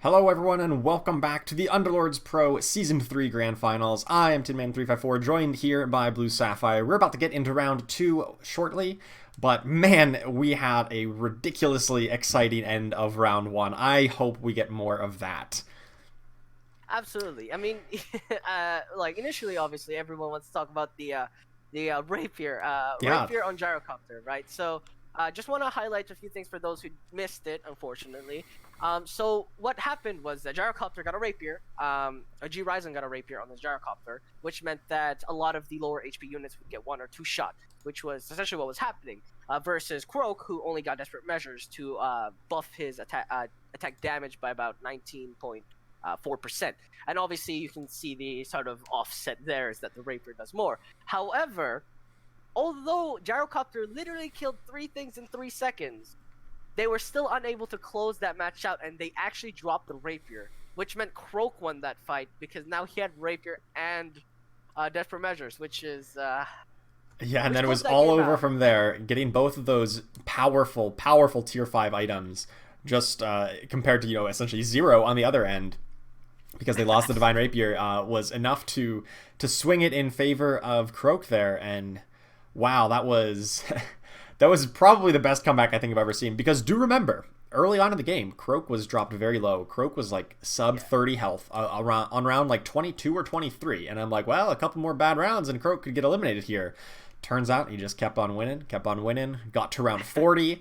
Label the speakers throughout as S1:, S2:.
S1: Hello everyone and welcome back to the Underlords Pro Season 3 Grand Finals. I am TinMan354, joined here by Blue Sapphire. We're about to get into round 2 shortly, but man, we had a ridiculously exciting end of round 1. I hope we get more of that.
S2: Absolutely. I mean, like initially, obviously, everyone wants to talk about the rapier,
S1: Yeah,
S2: rapier on gyrocopter, right? So, just want to highlight a few things for those who missed it, unfortunately. So what happened was the gyrocopter got a rapier. A G Ryzen got a rapier on the gyrocopter, which meant that a lot of the lower HP units would get 1 or 2 shot, which was essentially what was happening. Versus Croak, who only got desperate measures to buff his attack damage by about 19.4%. And obviously, you can see the sort of offset there is that the Rapier does more. However, although Gyrocopter literally killed 3 things in 3 seconds, they were still unable to close that match out, and they actually dropped the Rapier, which meant Croak won that fight because now he had Rapier and Desperate Measures, which is
S1: yeah, and
S2: which
S1: then it was
S2: closed that
S1: all
S2: game
S1: over
S2: out.
S1: from there, getting both of those powerful tier 5 items, just compared to, essentially zero on the other end. Because they lost the Divine Rapier, was enough to swing it in favor of Croak there, and wow, that was that was probably the best comeback I think I've ever seen. Because do remember, early on in the game, Croak was dropped very low. Croak was like sub
S2: Yeah.
S1: 30 health around on round like 22 or 23, and I'm like, well, a couple more bad rounds and Croak could get eliminated here. Turns out he just kept on winning, got to round 40,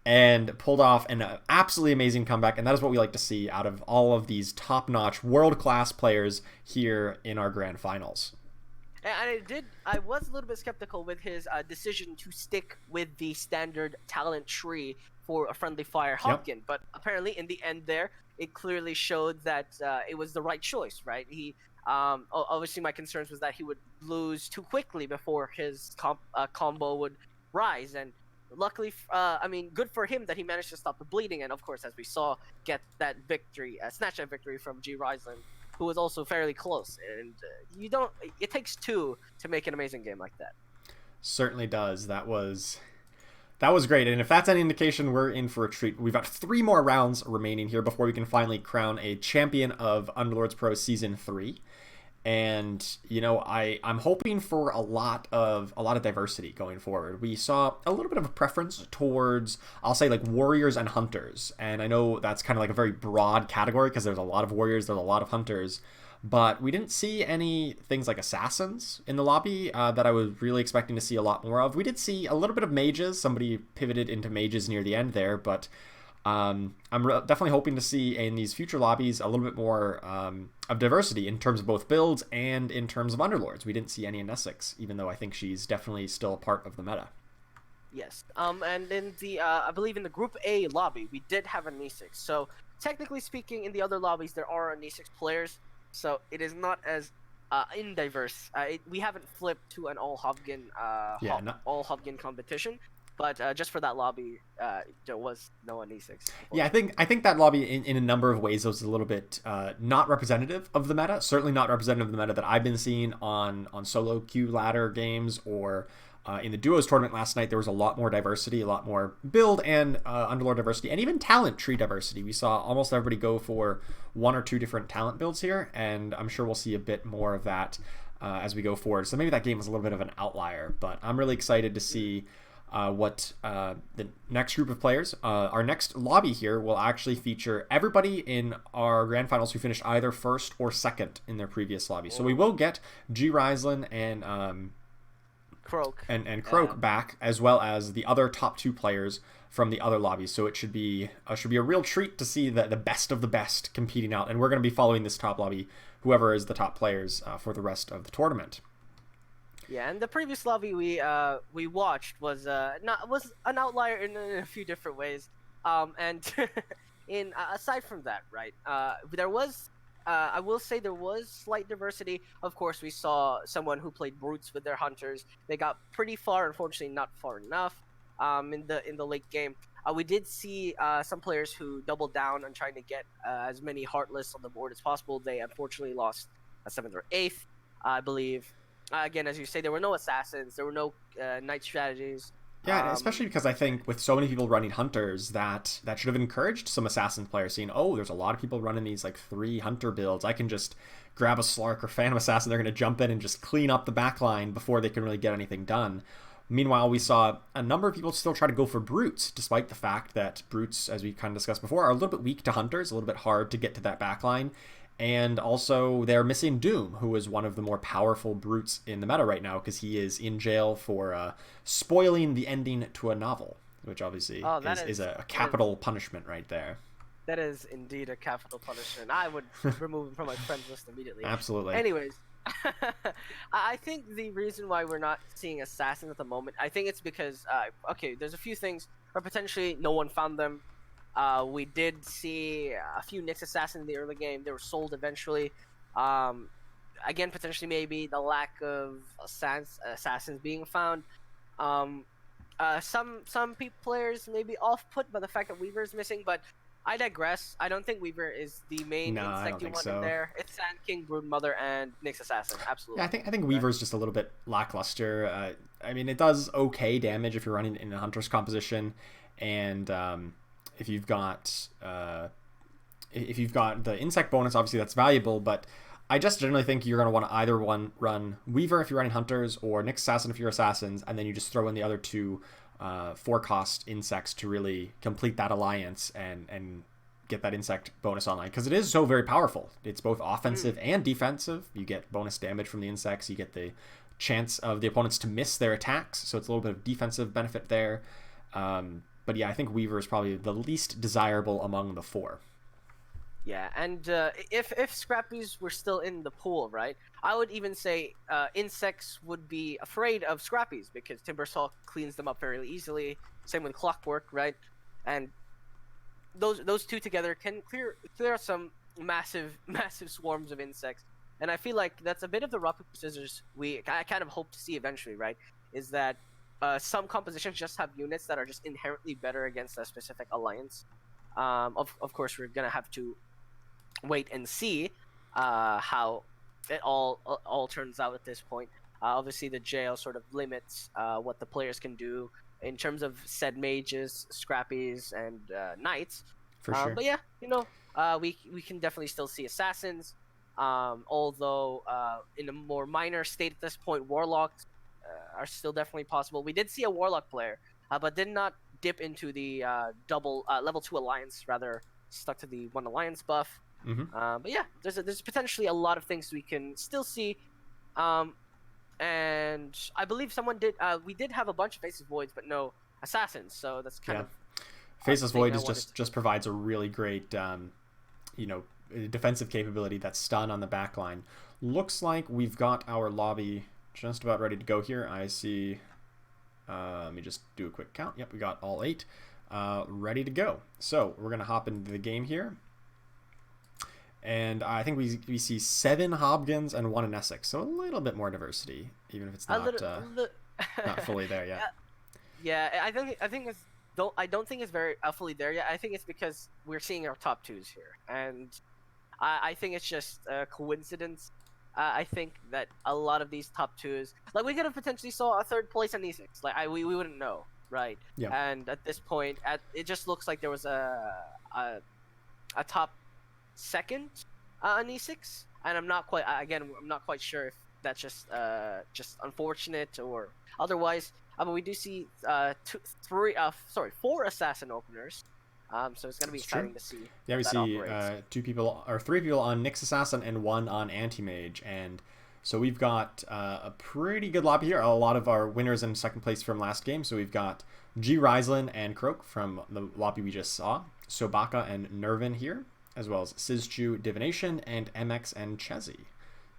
S1: and pulled off an absolutely amazing comeback. And that is what we like to see out of all of these top-notch, world-class players here in our grand finals.
S2: And I was a little bit skeptical with his decision to stick with the standard talent tree for a friendly fire
S1: Yep.
S2: Hopkin, but apparently in the end there, it clearly showed that it was the right choice, right? Obviously my concerns was that he would lose too quickly before his combo would rise, and luckily, I mean, good for him that he managed to stop the bleeding, and of course, as we saw, get that victory, snatch that victory from G Ryzen, who was also fairly close. And you don't. It takes two to make an amazing game like that.
S1: Certainly does. That was great. And if that's any indication, we're in for a treat. We've got 3 more rounds remaining here before we can finally crown a champion of Underlords Pro Season 3. And I'm hoping for a lot of diversity going forward. We saw a little bit of a preference towards, I'll say, like warriors and hunters, and I know that's kind of like a very broad category because there's a lot of warriors, there's a lot of hunters, but we didn't see any things like assassins in the lobby that I was really expecting to see a lot more of. We did see a little bit of mages. Somebody pivoted into mages near the end there, but definitely hoping to see in these future lobbies a little bit more of diversity in terms of both builds and in terms of underlords. We didn't see any in Essex, even though I think she's definitely still a part of the meta.
S2: Yes. And in the I believe in the Group A lobby, we did have an E6. So technically speaking, in the other lobbies, there are an E6 players. So it is not as in diverse. We haven't flipped to an
S1: Yeah, not,
S2: all Hopkin competition. But just for that lobby, there was no an E6.
S1: yeah, I think that lobby in a number of ways was a little bit not representative of the meta. Certainly not representative of the meta that I've been seeing on solo queue ladder games or in the duos tournament last night. There was a lot more diversity, a lot more build and underlord diversity, and even talent tree diversity. We saw almost everybody go for 1 or 2 different talent builds here, and I'm sure we'll see a bit more of that as we go forward. So maybe that game was a little bit of an outlier, but I'm really excited to see what the next group of players. Our next lobby here will actually feature everybody in our grand finals who finished either first or second in their previous lobby. So we will get G Ryslin
S2: Croak.
S1: and Croak back, as well as the other top 2 players from the other lobbies. So it should be a real treat to see the best of the best competing out, and we're going to be following this top lobby, whoever is the top players for the rest of the tournament.
S2: Yeah, and the previous lobby we watched was was an outlier in a few different ways. And in aside from that, right? There was I will say there was slight diversity. Of course, we saw someone who played brutes with their hunters. They got pretty far, unfortunately, not far enough. In the late game, we did see some players who doubled down on trying to get as many heartless on the board as possible. They unfortunately lost a 7th or 8th, I believe. Again, as you say, there were no assassins, there were no knight strategies.
S1: Yeah, especially because I think with so many people running hunters, that should have encouraged some assassin players, seeing, oh, there's a lot of people running these like 3 hunter builds. I can just grab a Slark or Phantom Assassin. They're going to jump in and just clean up the backline before they can really get anything done. Meanwhile, we saw a number of people still try to go for brutes, despite the fact that brutes, as we kind of discussed before, are a little bit weak to hunters, a little bit hard to get to that backline. And also, they're missing Doom, who is one of the more powerful brutes in the meta right now, because he is in jail for spoiling the ending to a novel, which obviously is a capital punishment right there.
S2: That is indeed a capital punishment. I would remove him from my friends list immediately.
S1: Absolutely.
S2: Anyways, I think the reason why we're not seeing assassins at the moment, I think it's because, okay, there's a few things where potentially no one found them. We did see a few Nyx assassins in the early game. They were sold eventually. Again, potentially maybe the lack of assassins being found. Some players may be off-put by the fact that Weaver is missing, but I digress. I don't think Weaver is the main insect you want in there. It's Sand King, Broodmother, and Nyx Assassin. Absolutely.
S1: Yeah, I think Weaver's just a little bit lackluster. I mean, it does okay damage if you're running in a hunter's composition, and if you've got the insect bonus, obviously that's valuable. But I just generally think you're going to want to either run Weaver if you're running hunters, or Nyx Assassin if you're assassins, and then you just throw in the other 2 4-cost insects to really complete that alliance and get that insect bonus online, because it is so very powerful. It's both offensive and defensive. You get bonus damage from the insects. You get the chance of the opponents to miss their attacks, so it's a little bit of defensive benefit there. But yeah, I think Weaver is probably the least desirable among the 4.
S2: Yeah, and if Scrappies were still in the pool, right, I would even say insects would be afraid of Scrappies, because Timbersaw cleans them up fairly easily. Same with Clockwork, right? And those 2 together can clear some massive swarms of insects. And I feel like that's a bit of the rock paper scissors I kind of hope to see eventually, right? Is that some compositions just have units that are just inherently better against a specific alliance. Of course, we're gonna have to wait and see how it all turns out at this point. Obviously, the jail sort of limits what the players can do in terms of said mages, scrappies, and knights.
S1: For sure.
S2: But yeah, we can definitely still see assassins. Although in a more minor state at this point, warlocks are still definitely possible. We did see a warlock player, but did not dip into the double level 2 alliance. Rather, stuck to the 1 alliance buff. But yeah, there's potentially a lot of things we can still see. And I believe we did have a bunch of Faceless Voids, but no assassins. So that's kind of
S1: Faceless Void is just provides a really great defensive capability that's stun on the back line. Looks like we've got our lobby just about ready to go here. I see. Let me just do a quick count. Yep, we got all 8 ready to go. So we're gonna hop into the game here. And I think we see 7 Hobgons and 1 in Essex, so a little bit more diversity, even if it's not not fully there yet.
S2: Yeah, I don't think it's very fully there yet. I think it's because we're seeing our top 2s here, and I think it's just a coincidence. I think that a lot of these top 2s, like we could have potentially saw a 3rd place in E6, like we wouldn't know, right?
S1: Yeah.
S2: And at this point, it just looks like there was a top 2nd on E6, and I'm not quite sure if that's just unfortunate or otherwise. But we do see 4 assassin openers. So it's gonna be exciting to see.
S1: Yeah, we see 3 people on Nyx Assassin and 1 on Anti-Mage, and so we've got a pretty good lobby here. A lot of our winners in 2nd place from last game. So we've got G. Ryslin and Croak from the lobby we just saw, Sobaka and Nervin here, as well as Sizchu Divination, and MX and Chezzy.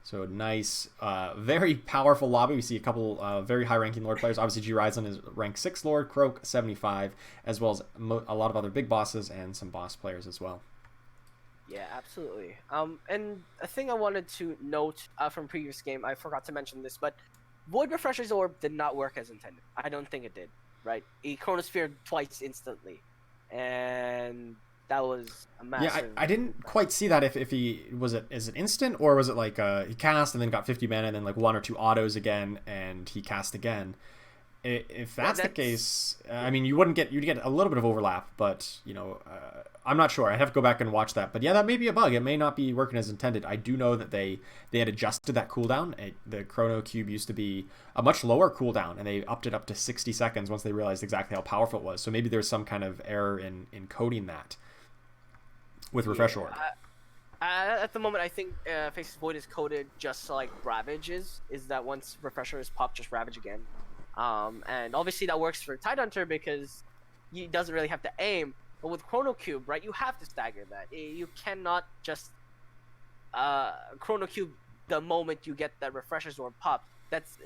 S1: So nice, very powerful lobby. We see a couple very high-ranking Lord players. Obviously, G. Ryzen is rank 6 Lord, Croak 75, as well as a lot of other big bosses and some boss players as well.
S2: Yeah, absolutely. And a thing I wanted to note from previous game, I forgot to mention this, but Void Refresher's Orb did not work as intended. I don't think it did, right? He Chronosphered twice instantly, and that was a massive...
S1: Yeah, I didn't quite see that. If he is it instant, or was it like he cast and then got 50 mana and then like 1 or 2 autos again and he cast again? If that's the case, I mean, you'd get a little bit of overlap, but I'm not sure. I'd have to go back and watch that. But yeah, that may be a bug. It may not be working as intended. I do know that they had adjusted that cooldown. The Chrono Cube used to be a much lower cooldown, and they upped it up to 60 seconds once they realized exactly how powerful it was. So maybe there's some kind of error in coding that with Refresh Orb.
S2: At the moment, I think Faceless Void is coded just like Ravage is that once Refresher is popped, just Ravage again. And obviously that works for Tidehunter because he doesn't really have to aim. But with Chrono Cube, right, you have to stagger that. You cannot just Chrono Cube the moment you get that Refresher's Orb pop. That's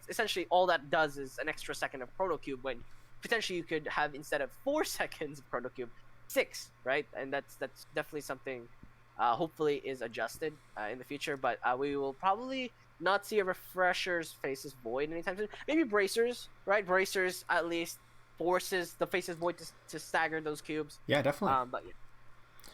S2: essentially all that does is an extra second of Chrono Cube when potentially you could have instead of 4 seconds of Chrono Cube, 6, right? And that's definitely something hopefully is adjusted in the future. But we will probably not see a Refresher's Faceless Void anytime soon. Maybe Bracers, right? Bracers at least forces the Faceless Void to stagger those cubes.
S1: Yeah, definitely.
S2: But yeah,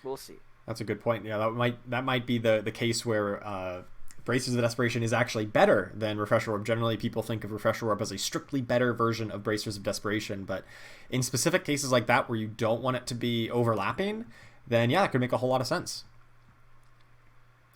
S2: we'll see.
S1: That's a good point. Yeah, that might be the case where Braces of Desperation is actually better than Refresher Orb. Generally, people think of Refresher Orb as a strictly better version of Bracers of Desperation, but in specific cases like that where you don't want it to be overlapping, then yeah, it could make a whole lot of sense.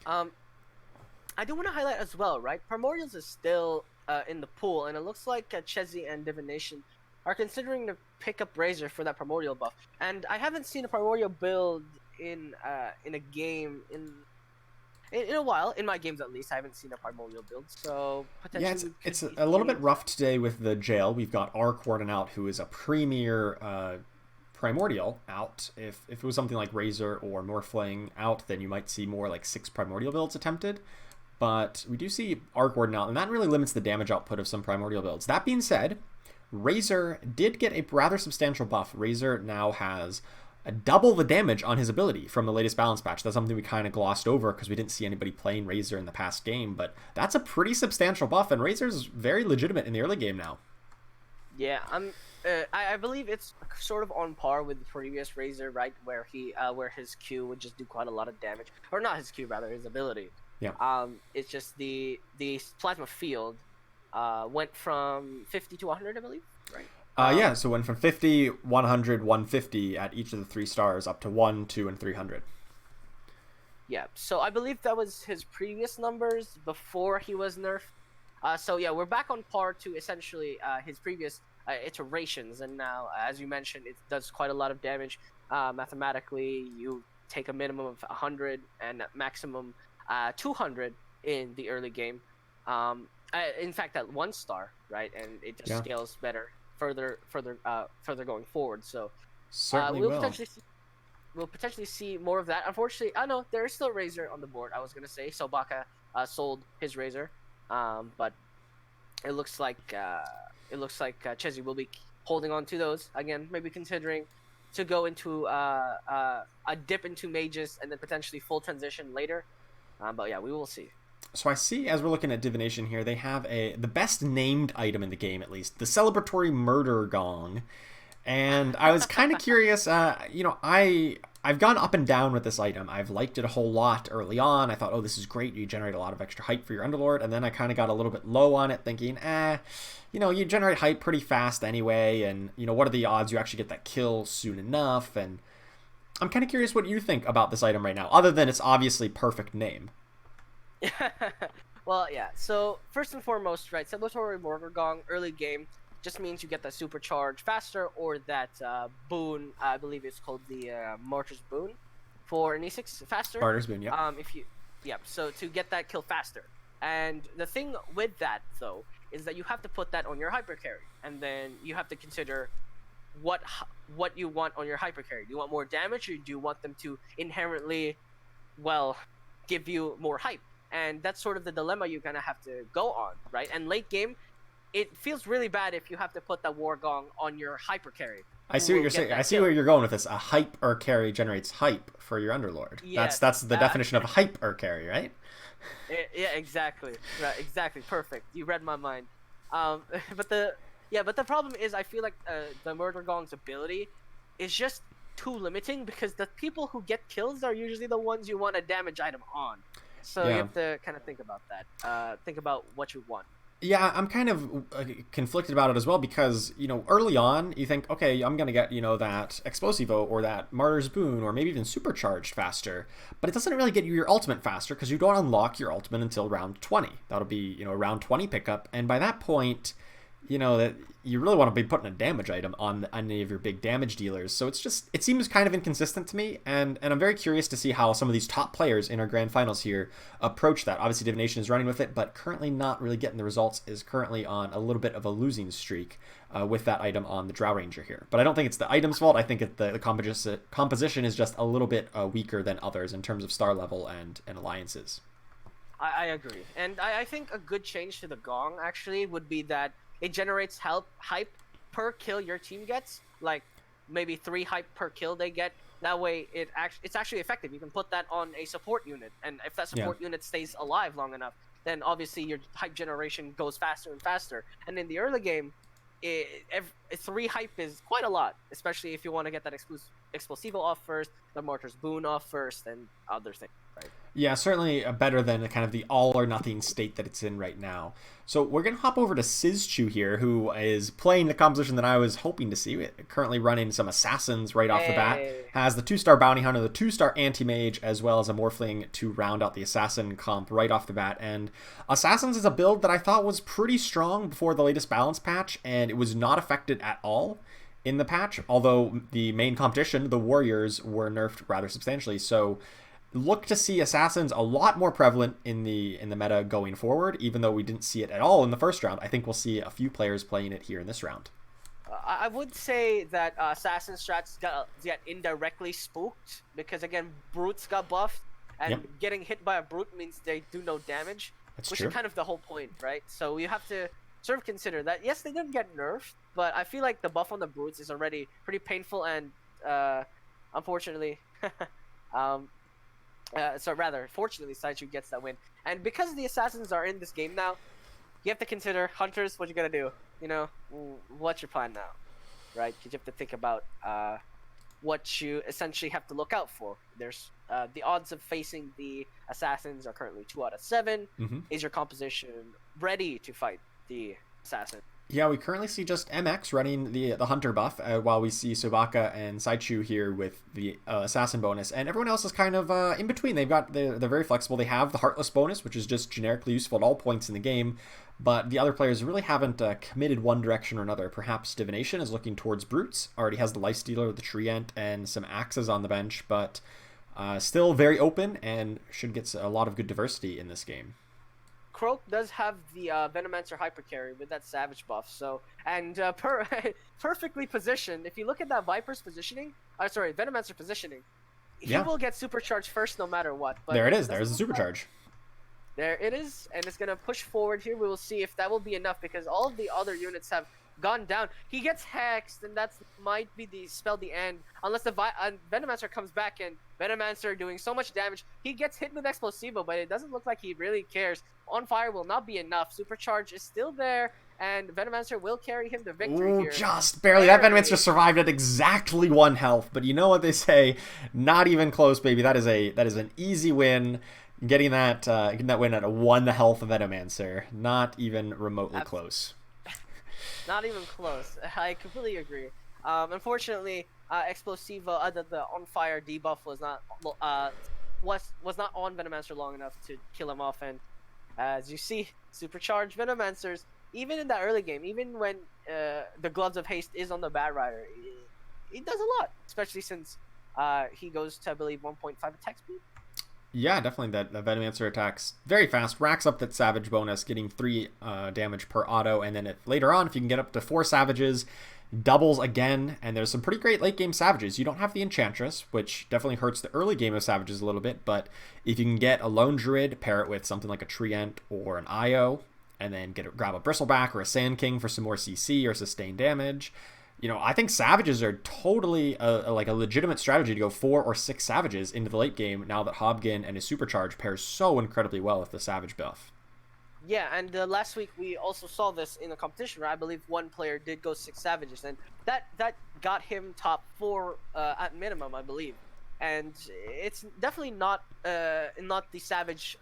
S2: I do want to highlight as well, right? Primordials is still in the pool, and it looks like Chezzy and Divination are considering to pick up Razor for that Primordial buff. And I haven't seen a Primordial build in a game in a while. In my games, at least, I haven't seen a Primordial build. So potentially,
S1: it's a little bit rough today with the jail. We've got Arcwarden out, who is a premier Primordial out. If it was something like Razor or Northfling out, then you might see more like 6 Primordial builds attempted. But we do see Arcwarden out, and that really limits the damage output of some Primordial builds. That being said, Razor did get a rather substantial buff. Razor now has double the damage on his ability from the latest balance patch. That's something we kind of glossed over because we didn't see anybody playing Razor in the past game, but that's a pretty substantial buff, and Razor's very legitimate in the early game now.
S2: Yeah, I believe it's sort of on par with the previous Razor, right, where his Q would just do quite a lot of damage, or not his Q, rather his ability.
S1: Yeah.
S2: It's just the plasma field went from 50 to 100, I believe, right?
S1: Yeah, so went from 50, 100, 150 at each of the 3 stars up to 1, 2, and 300.
S2: Yeah, so I believe that was his previous numbers before he was nerfed. So yeah, we're back on par to essentially his previous iterations, and now, as you mentioned, it does quite a lot of damage. Mathematically, you take a minimum of 100 and maximum 200 in the early game. In fact, at 1 star, right, and it just scales better further going forward. So we'll potentially see more of that. Unfortunately, I know there is still Razor on the board. I was gonna say Sobaka sold his Razor, but it looks like Chezzy will be holding on to those again. Maybe considering to go into a dip into mages and then potentially full transition later. But yeah, we will see.
S1: So I see, as we're looking at Divination here, they have the best named item in the game, at least, the Celebratory Murder Gong. And I was kind of curious, I've gone up and down with this item. I've liked it a whole lot early on. I thought, oh, this is great. You generate a lot of extra hype for your Underlord. And then I kind of got a little bit low on it, thinking, you generate hype pretty fast anyway. And, what are the odds you actually get that kill soon enough? And I'm kind of curious what you think about this item right now, other than its obviously perfect name.
S2: Well, yeah. So first and foremost, right, Celebratory Murder Gong early game just means you get that supercharge faster, or that boon. I believe it's called the Martyr's Boon for an E6 faster.
S1: Martyr's Boon, yeah.
S2: So to get that kill faster, and the thing with that though is that you have to put that on your hyper carry, and then you have to consider what you want on your hyper carry. Do you want more damage, or do you want them to inherently, give you more hype? And that's sort of the dilemma you're gonna have to go on, right? And late game, it feels really bad if you have to put that War Gong on your hyper carry.
S1: I see what you're saying. I see where you're going with this. A hyper carry generates hype for your Underlord. Yeah, that's the definition of hyper carry, right?
S2: Yeah, exactly. Right, exactly. Perfect. You read my mind. But the problem is, I feel like the Murder Gong's ability is just too limiting, because the people who get kills are usually the ones you want a damage item on. So you have to kind of think about that. Think about what you want.
S1: Yeah, I'm kind of conflicted about it as well because, early on, you think, okay, I'm going to get, that Explosivo or that Martyr's Boon or maybe even Supercharged faster. But it doesn't really get you your ultimate faster because you don't unlock your ultimate until round 20. That'll be, a round 20 pickup. And by that point, that you really want to be putting a damage item on any of your big damage dealers. So it seems kind of inconsistent to me, and I'm very curious to see how some of these top players in our grand finals here approach that. Obviously, Divination is running with it, but currently not really getting the results, is currently on a little bit of a losing streak with that item on the Drow Ranger here. But I don't think it's the item's fault. I think the composition is just a little bit weaker than others in terms of star level and alliances.
S2: I agree. And I think a good change to the Gong, actually, would be that it generates hype per kill your team gets, like maybe 3 hype per kill they get. That way, it's actually effective. You can put that on a support unit, and if that support unit stays alive long enough, then obviously your hype generation goes faster and faster. And in the early game, 3 hype is quite a lot, especially if you want to get that Explosivo off first, the Martyr's Boon off first, and other things. Right?
S1: Yeah, certainly better than kind of the all or nothing state that it's in right now. So we're going to hop over to Sizchu here, who is playing the composition that I was hoping to see. Currently running some Assassins right off the bat. Has the 2-star Bounty Hunter, the 2-star Anti-Mage, as well as a Morphling to round out the Assassin comp right off the bat. And Assassins is a build that I thought was pretty strong before the latest balance patch, and it was not affected at all in the patch, although the main competition, the Warriors, were nerfed rather substantially. So look to see Assassins a lot more prevalent in the meta going forward, even though we didn't see it at all in the first round. I think we'll see a few players playing it here in this round.
S2: I would say that Assassin strats got indirectly spooked because, again, Brutes got buffed, and getting hit by a Brute means they do no damage, which is kind of the whole point, right? So you have to sort of consider that. Yes, they didn't get nerfed, but I feel like the buff on the Brutes is already pretty painful, and unfortunately... fortunately, Sideshoe gets that win. And because the Assassins are in this game now, you have to consider, Hunters, what you gonna do? What's your plan now? Right? Because you have to think about what you essentially have to look out for. There's the odds of facing the Assassins are currently 2 out of 7.
S1: Mm-hmm.
S2: Is your composition ready to fight the Assassin?
S1: Yeah, we currently see just MX running the Hunter buff, while we see Sobaka and Saichu here with the Assassin bonus, and everyone else is kind of in between. They're very flexible. They have the Heartless bonus, which is just generically useful at all points in the game, but the other players really haven't committed one direction or another. Perhaps Divination is looking towards Brutes, already has the Lifestealer, the Treant, and some Axes on the bench, but still very open and should get a lot of good diversity in this game.
S2: Croak does have the Venomancer Hyper Carry with that Savage buff, so perfectly positioned. If you look at that Viper's positioning, Venomancer positioning, he will get supercharged first no matter what. But
S1: there it is. There's the supercharge.
S2: There it is, and it's gonna push forward here. We will see if that will be enough because all of the other units have gone down. He gets hexed, and that might be the end. Unless the Venomancer comes back, and Venomancer doing so much damage, he gets hit with Explosivo, but it doesn't look like he really cares. On Fire will not be enough. Supercharge is still there, and Venomancer will carry him to victory here.
S1: Just barely. That Venomancer survived at exactly 1 health, but you know what they say? Not even close, baby. That is an easy win. Getting that win at a 1 health Venomancer. Not even remotely close.
S2: Not even close. I completely agree. Unfortunately, Explosivo, the on fire debuff was not on Venomancer long enough to kill him off. And as you see, supercharged Venomancers, even in that early game, even when the Gloves of Haste is on the Bat Rider, he does a lot, especially since he goes to, I believe, 1.5 attack speed.
S1: Yeah, definitely. That Venomancer attacks very fast, racks up that Savage bonus, getting 3 damage per auto, and then later on, if you can get up to 4 Savages, doubles again, and there's some pretty great late game Savages. You don't have the Enchantress, which definitely hurts the early game of Savages a little bit, but if you can get a Lone Druid, pair it with something like a Treant or an Io, and then grab a Bristleback or a Sand King for some more CC or sustained damage, I think Savages are totally a legitimate strategy to go 4 or 6 Savages into the late game now that Hobgin and his Supercharge pairs so incredibly well with the Savage buff.
S2: Yeah, and last week we also saw this in a competition where I believe one player did go 6 Savages, and that got him top 4 at minimum, I believe. and it's definitely not the Savage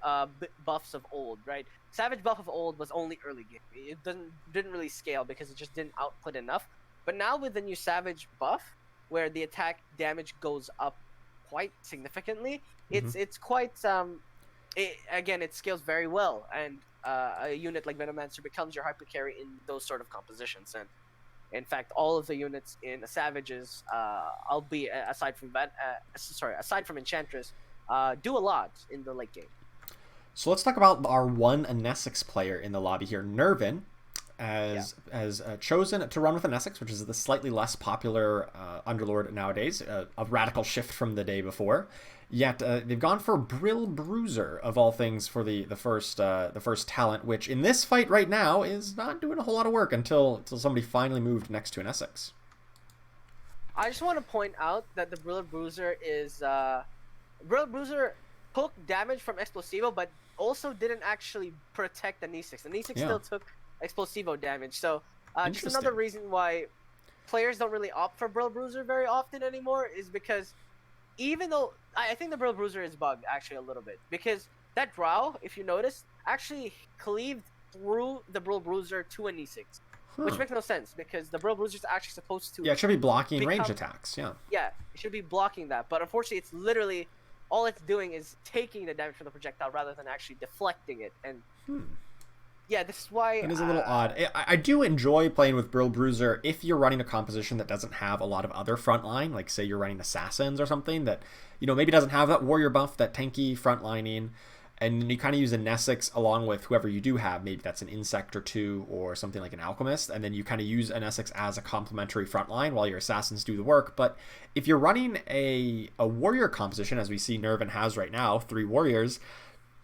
S2: buffs of old, right? Savage buff of old was only early game. It didn't really scale because it just didn't output enough. But now with the new Savage buff, where the attack damage goes up quite significantly, it's quite it scales very well, and a unit like Venomancer becomes your hyper carry in those sort of compositions. And in fact, all of the units in Savages, albeit aside from Enchantress, do a lot in the late game.
S1: So let's talk about our one Essex player in the lobby here, Nervin, as chosen to run with an Essex, which is the slightly less popular Underlord nowadays, a radical shift from the day before. Yet they've gone for Brill Bruiser of all things for the first talent, which in this fight right now is not doing a whole lot of work until somebody finally moved next to an Essex.
S2: I just want to point out that the Brill Bruiser is Brill Bruiser took damage from Explosivo, but also didn't actually protect the Nisix. The Nisix still took Explosivo damage, so just another reason why players don't really opt for Brill Bruiser very often anymore is because even though I think the Brill Bruiser is bugged actually a little bit, because that Drow, if you notice, actually cleaved through the Brill Bruiser to a Nisix, which makes no sense because the Brill Bruiser is actually supposed to
S1: it should be blocking range attacks. Yeah,
S2: it should be blocking that, but unfortunately it's literally all it's doing is taking the damage from the projectile rather than actually deflecting it. And yeah, this is why
S1: it is a little odd. I do enjoy playing with Brill Bruiser if you're running a composition that doesn't have a lot of other frontline, like say you're running Assassins or something that, maybe doesn't have that warrior buff, that tanky frontlining, and you kind of use a Essex along with whoever you do have. Maybe that's an Insect or two or something like an Alchemist, and then you kind of use an Essex as a complementary frontline while your Assassins do the work. But if you're running a warrior composition, as we see Nervin has right now, 3 warriors,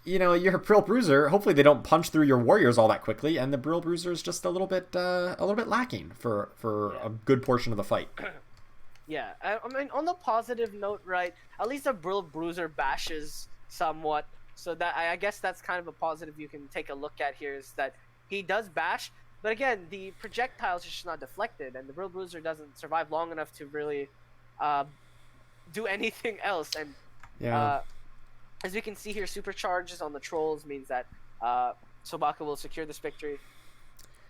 S1: your Brill Bruiser, hopefully they don't punch through your warriors all that quickly, and the Brill Bruiser is just a little bit lacking for a good portion of the fight.
S2: Yeah, I mean, on the positive note, right, at least the Brill Bruiser bashes somewhat, so that I guess that's kind of a positive you can take a look at here, is that he does bash, but again, the projectiles are just not deflected, and the Brill Bruiser doesn't survive long enough to really do anything else. And as we can see here, supercharges on the trolls means that Sobaka will secure this victory.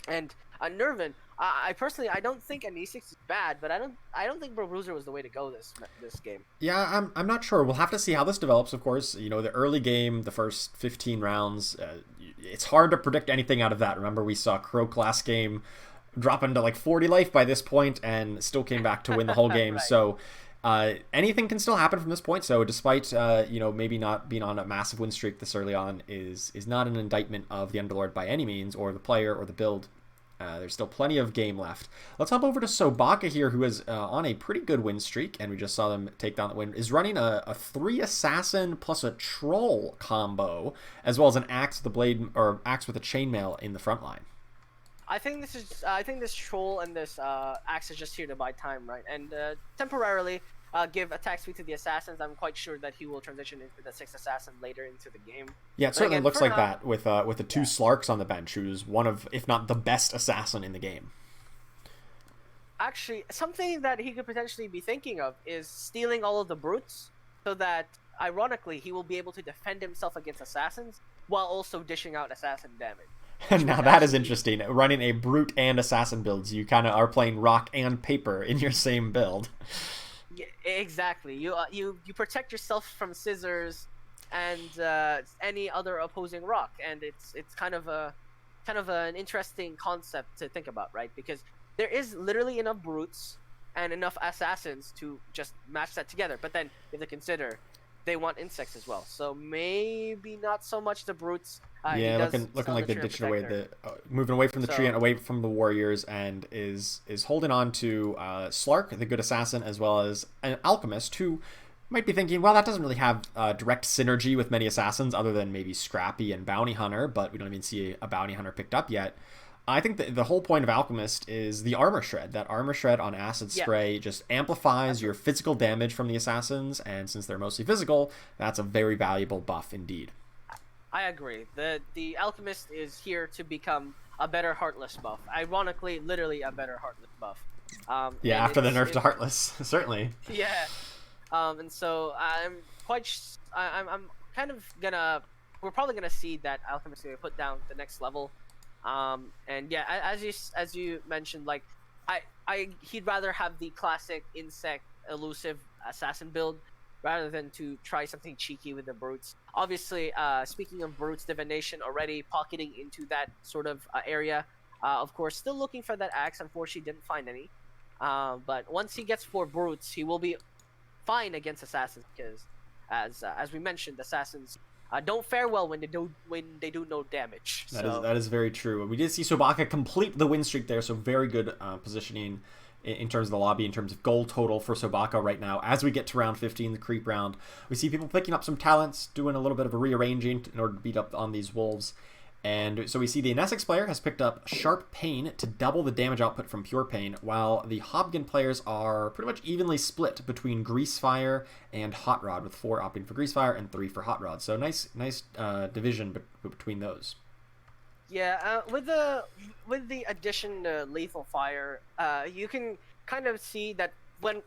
S2: And Nervin, I personally don't think an E6 is bad, but I don't think Brill Bruiser was the way to go this game.
S1: Yeah, I'm not sure. We'll have to see how this develops. Of course, the early game, the first 15 rounds, it's hard to predict anything out of that. Remember, we saw Croak last game drop into like 40 life by this point, and still came back to win the whole game. Right. So. Anything can still happen from this point, so despite maybe not being on a massive win streak this early on is not an indictment of the Underlord by any means, or the player or the build. There's still plenty of game left. Let's hop over to Sobaka here, who is on a pretty good win streak, and we just saw them take down the win. Is running a 3 assassin plus a troll combo, as well as an axe with a blade or axe with a chainmail in the front line.
S2: I think this troll and this axe is just here to buy time, right? And temporarily give attack speed to the assassins. I'm quite sure that he will transition into the 6th assassin later into the game.
S1: Yeah, it certainly looks like that with the 2 Slarks on the bench, who's one of, if not the best assassin in the game.
S2: Actually, something that he could potentially be thinking of is stealing all of the brutes, so that ironically he will be able to defend himself against assassins while also dishing out assassin damage.
S1: Now that is interesting. Running a brute and assassin builds, you kind of are playing rock and paper in your same build.
S2: Yeah, exactly. You protect yourself from scissors and any other opposing rock, and it's kind of an interesting concept to think about, right? Because there is literally enough brutes and enough assassins to just match that together. But then you have to consider they want insects as well, so maybe not so much the brutes.
S1: Looking like they're ditching away moving away from the tree and away from the warriors, and is holding on to Slark, the good assassin, as well as an alchemist who might be thinking, well, that doesn't really have direct synergy with many assassins other than maybe Scrappy and Bounty Hunter, but we don't even see a Bounty Hunter picked up yet. I think that the whole point of Alchemist is the armor shred. That armor shred on acid spray just amplifies your physical damage from the assassins, and since they're mostly physical, that's a very valuable buff indeed.
S2: I agree. The Alchemist is here to become a better Heartless buff. Ironically, literally a better Heartless buff.
S1: After the nerf to Heartless, certainly.
S2: Yeah. And so I'm kind of gonna we're probably gonna see that Alchemist gonna put down the next level. And yeah, as you mentioned, like he'd rather have the classic insect elusive assassin build rather than to try something cheeky with the brutes. Obviously, speaking of brutes, divination already pocketing into that sort of area. Of course, still looking for that axe. Unfortunately, didn't find any. But once he gets 4 brutes, he will be fine against assassins because, as we mentioned, assassins don't fare well when they do no damage.
S1: That is very true. We did see Sobaka complete the win streak there, so very good positioning in terms of the lobby, in terms of goal total for Sobaka right now. As we get to round 15, the creep round, we see people picking up some talents, doing a little bit of a rearranging in order to beat up on these wolves. And so we see the Nessex player has picked up Sharp Pain to double the damage output from Pure Pain, while the Hobgen players are pretty much evenly split between Grease Fire and Hot Rod, with 4 opting for Grease Fire and 3 for Hot Rod. So nice division between those.
S2: Yeah, with the addition to Lethal Fire, you can kind of see that when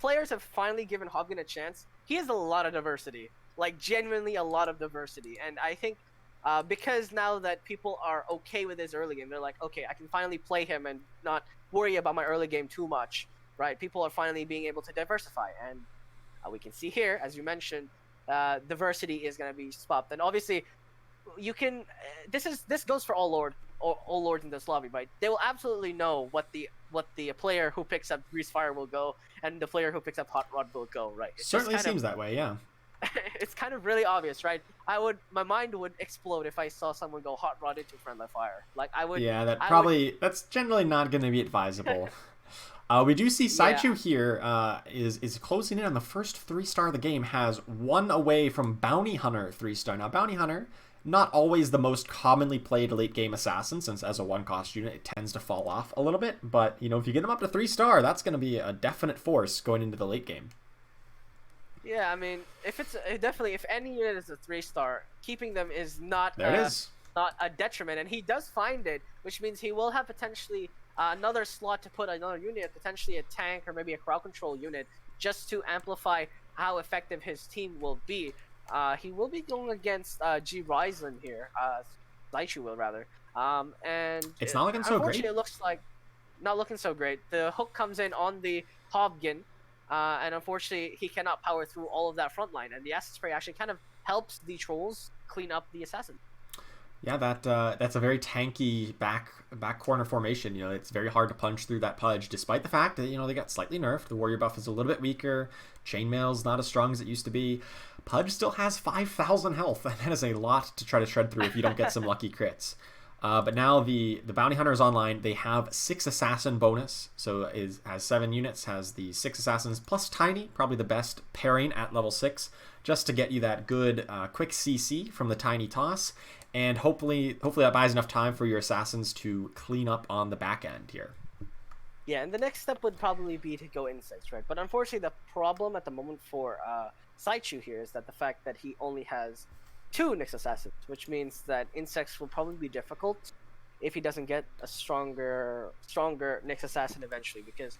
S2: players have finally given Hobgen a chance, he has a lot of diversity, like genuinely a lot of diversity, and I think. Because now that people are okay with his early game, they're like, okay, I can finally play him and not worry about my early game too much, right? People are finally being able to diversify, and we can see here, as you mentioned, diversity is going to be swapped, and obviously, you can. This goes for all lords in this lobby, right? They will absolutely know what the player who picks up Grease Fire will go, and the player who picks up Hot Rod will go, right?
S1: It certainly seems that way, yeah.
S2: It's kind of really obvious, right? My mind would explode if I saw someone go Hot Rod into Friendly Fire. Like I would.
S1: Yeah, that's generally not going to be advisable. We do see Saichu here is closing in on the first 3-star of the game. Has 1 away from Bounty Hunter 3-star. Now Bounty Hunter, not always the most commonly played late game assassin, since as a 1-cost unit it tends to fall off a little bit. But if you get him up to 3-star, that's going to be a definite force going into the late game.
S2: Yeah, I mean, if any unit is a 3-star, keeping them is not not a detriment, and he does find it, which means he will have potentially another slot to put another unit, potentially a tank or maybe a crowd control unit, just to amplify how effective his team will be. He will be going against G Ryzen here, Saichu will rather, and
S1: it's not looking so great.
S2: It looks like not looking so great. The hook comes in on the Hobgen. And unfortunately, he cannot power through all of that front line, and the acid spray actually kind of helps the trolls clean up the assassin.
S1: Yeah, that's a very tanky back corner formation. It's very hard to punch through that Pudge, despite the fact that they got slightly nerfed. The warrior buff is a little bit weaker. Chainmail's not as strong as it used to be. Pudge still has 5,000 health, and that is a lot to try to shred through if you don't get some lucky crits. But now the Bounty Hunter is online. They have 6 assassin bonus, so has 7 units, has the 6 assassins plus Tiny, probably the best pairing at level 6, just to get you that good quick CC from the Tiny toss, and hopefully that buys enough time for your assassins to clean up on the back end here.
S2: Yeah, and the next step would probably be to go insects, right? But unfortunately, the problem at the moment for Saichu here is that the fact that he only has 2 Nyx Assassins, which means that insects will probably be difficult if he doesn't get a stronger Nyx Assassin eventually, because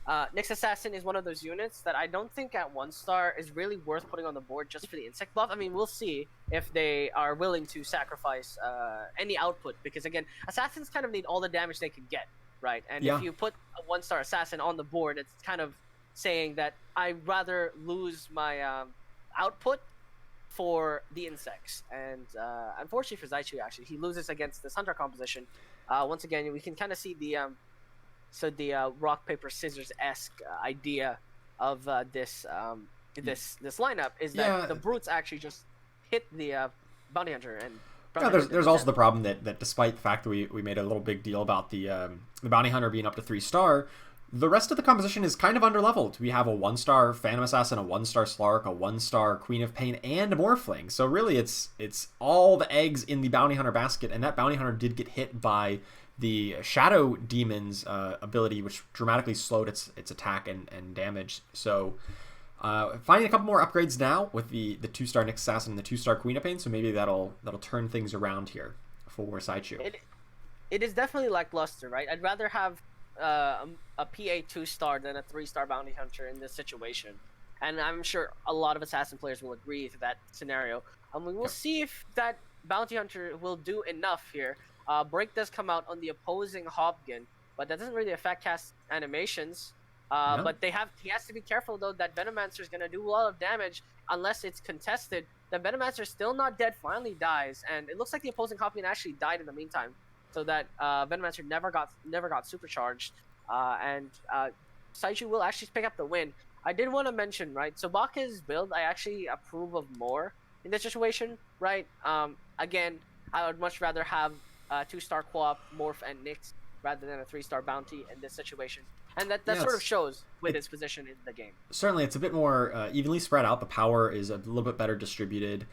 S2: Nyx Assassin is one of those units that I don't think at 1-star is really worth putting on the board just for the insect buff. I mean, we'll see if they are willing to sacrifice any output, because again, assassins kind of need all the damage they can get, right? And if you put a 1-star assassin on the board, it's kind of saying that I'd rather lose my output for the insects, and unfortunately for Zaichu, actually he loses against this hunter composition. Once again, we can kind of see the rock paper scissors esque idea of this lineup is that the brutes actually just hit the bounty hunter, and
S1: there's also the problem that despite the fact that we made a little big deal about the bounty hunter being up to 3-star, the rest of the composition is kind of underleveled. We have a 1-star Phantom Assassin, a 1-star Slark, a 1-star Queen of Pain, and a Morphling. So really, it's all the eggs in the Bounty Hunter basket, and that Bounty Hunter did get hit by the Shadow Demon's ability, which dramatically slowed its attack and damage. So finding a couple more upgrades now with the 2-star Nyx Assassin and the 2-star Queen of Pain, so maybe that'll turn things around here for Saichu.
S2: It is definitely lackluster, right? I'd rather have a PA 2-star than a 3-star bounty hunter in this situation, and I'm sure a lot of assassin players will agree to that scenario. We will
S1: Yep.
S2: see if that bounty hunter will do enough here. Break does come out on the opposing Hobgin, but that doesn't really affect cast animations.
S1: No.
S2: But he has to be careful though that Venomancer is gonna do a lot of damage unless it's contested. The Venomancer is still not dead, finally dies, and it looks like the opposing Hobgin actually died in the meantime, so that Venomancer never got supercharged, and Saichu will actually pick up the win. I did want to mention, right, Sobaka's build I actually approve of more in this situation, right? Again, I would much rather have 2-star co-op, Morph, and Nyx rather than a 3-star bounty in this situation. And that
S1: Yeah,
S2: sort of shows with his position in the game.
S1: Certainly, it's a bit more evenly spread out. The power is a little bit better distributed.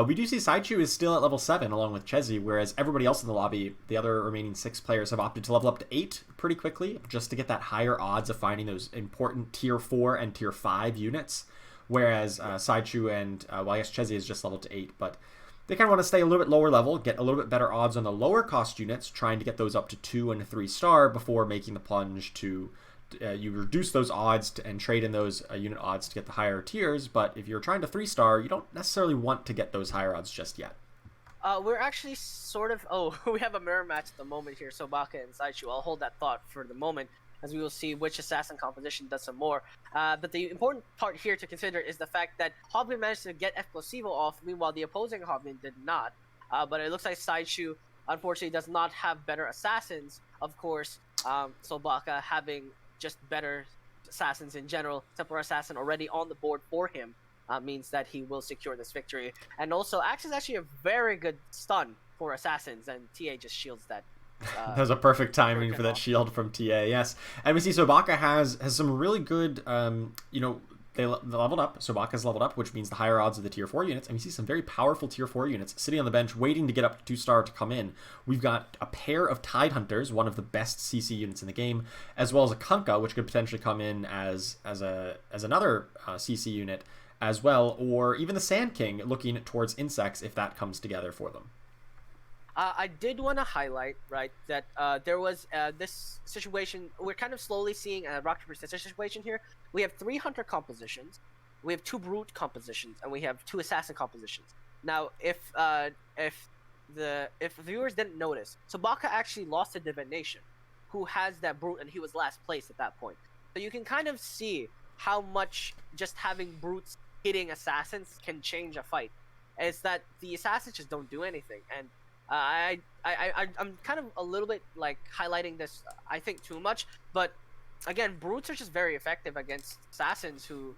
S1: We do see Saichu is still at level 7 along with Chezi, whereas everybody else in the lobby, the other remaining 6 players, have opted to level up to 8 pretty quickly just to get that higher odds of finding those important tier 4 and tier 5 units. Whereas Saichu and, well, I guess Chezi is just leveled to 8, but they kind of want to stay a little bit lower level, get a little bit better odds on the lower cost units, trying to get those up to 2 and 3-star before making the plunge to you reduce those odds and trade in those unit odds to get the higher tiers, but if you're trying to 3-star, you don't necessarily want to get those higher odds just yet.
S2: We're actually sort of... Oh, we have a mirror match at the moment here, Sobaka and Saichu. I'll hold that thought for the moment, as we will see which assassin composition does some more. But the important part here to consider is the fact that Hoblin managed to get Explosivo off, meanwhile the opposing Hoblin did not. But it looks like Saichu, unfortunately, does not have better assassins. Of course, Sobaka having just better assassins in general, Templar Assassin already on the board for him, means that he will secure this victory. And also, Axe is actually a very good stun for assassins, and TA just shields that.
S1: That was a perfect timing for that shield from TA, yes. And we see Sobaka has some really good, they leveled up. Sobaka's leveled up, which means the higher odds of the tier 4 units. And we see some very powerful tier 4 units sitting on the bench waiting to get up to 2-star to come in. We've got a pair of Tide Hunters, one of the best CC units in the game, as well as a Kunkka, which could potentially come in as another CC unit as well, or even the Sand King looking towards insects if that comes together for them.
S2: I did want to highlight, right, that there was this situation. We're kind of slowly seeing a rock paper scissors situation here. We have 3 hunter compositions, we have 2 brute compositions, and we have 2 assassin compositions. Now, if viewers didn't notice, Sobaka actually lost to Divination, who has that brute, and he was last place at that point. So you can kind of see how much just having brutes hitting assassins can change a fight. It's that the assassins just don't do anything, and I'm kind of a little bit like highlighting this, I think, too much, but again, brutes are just very effective against assassins who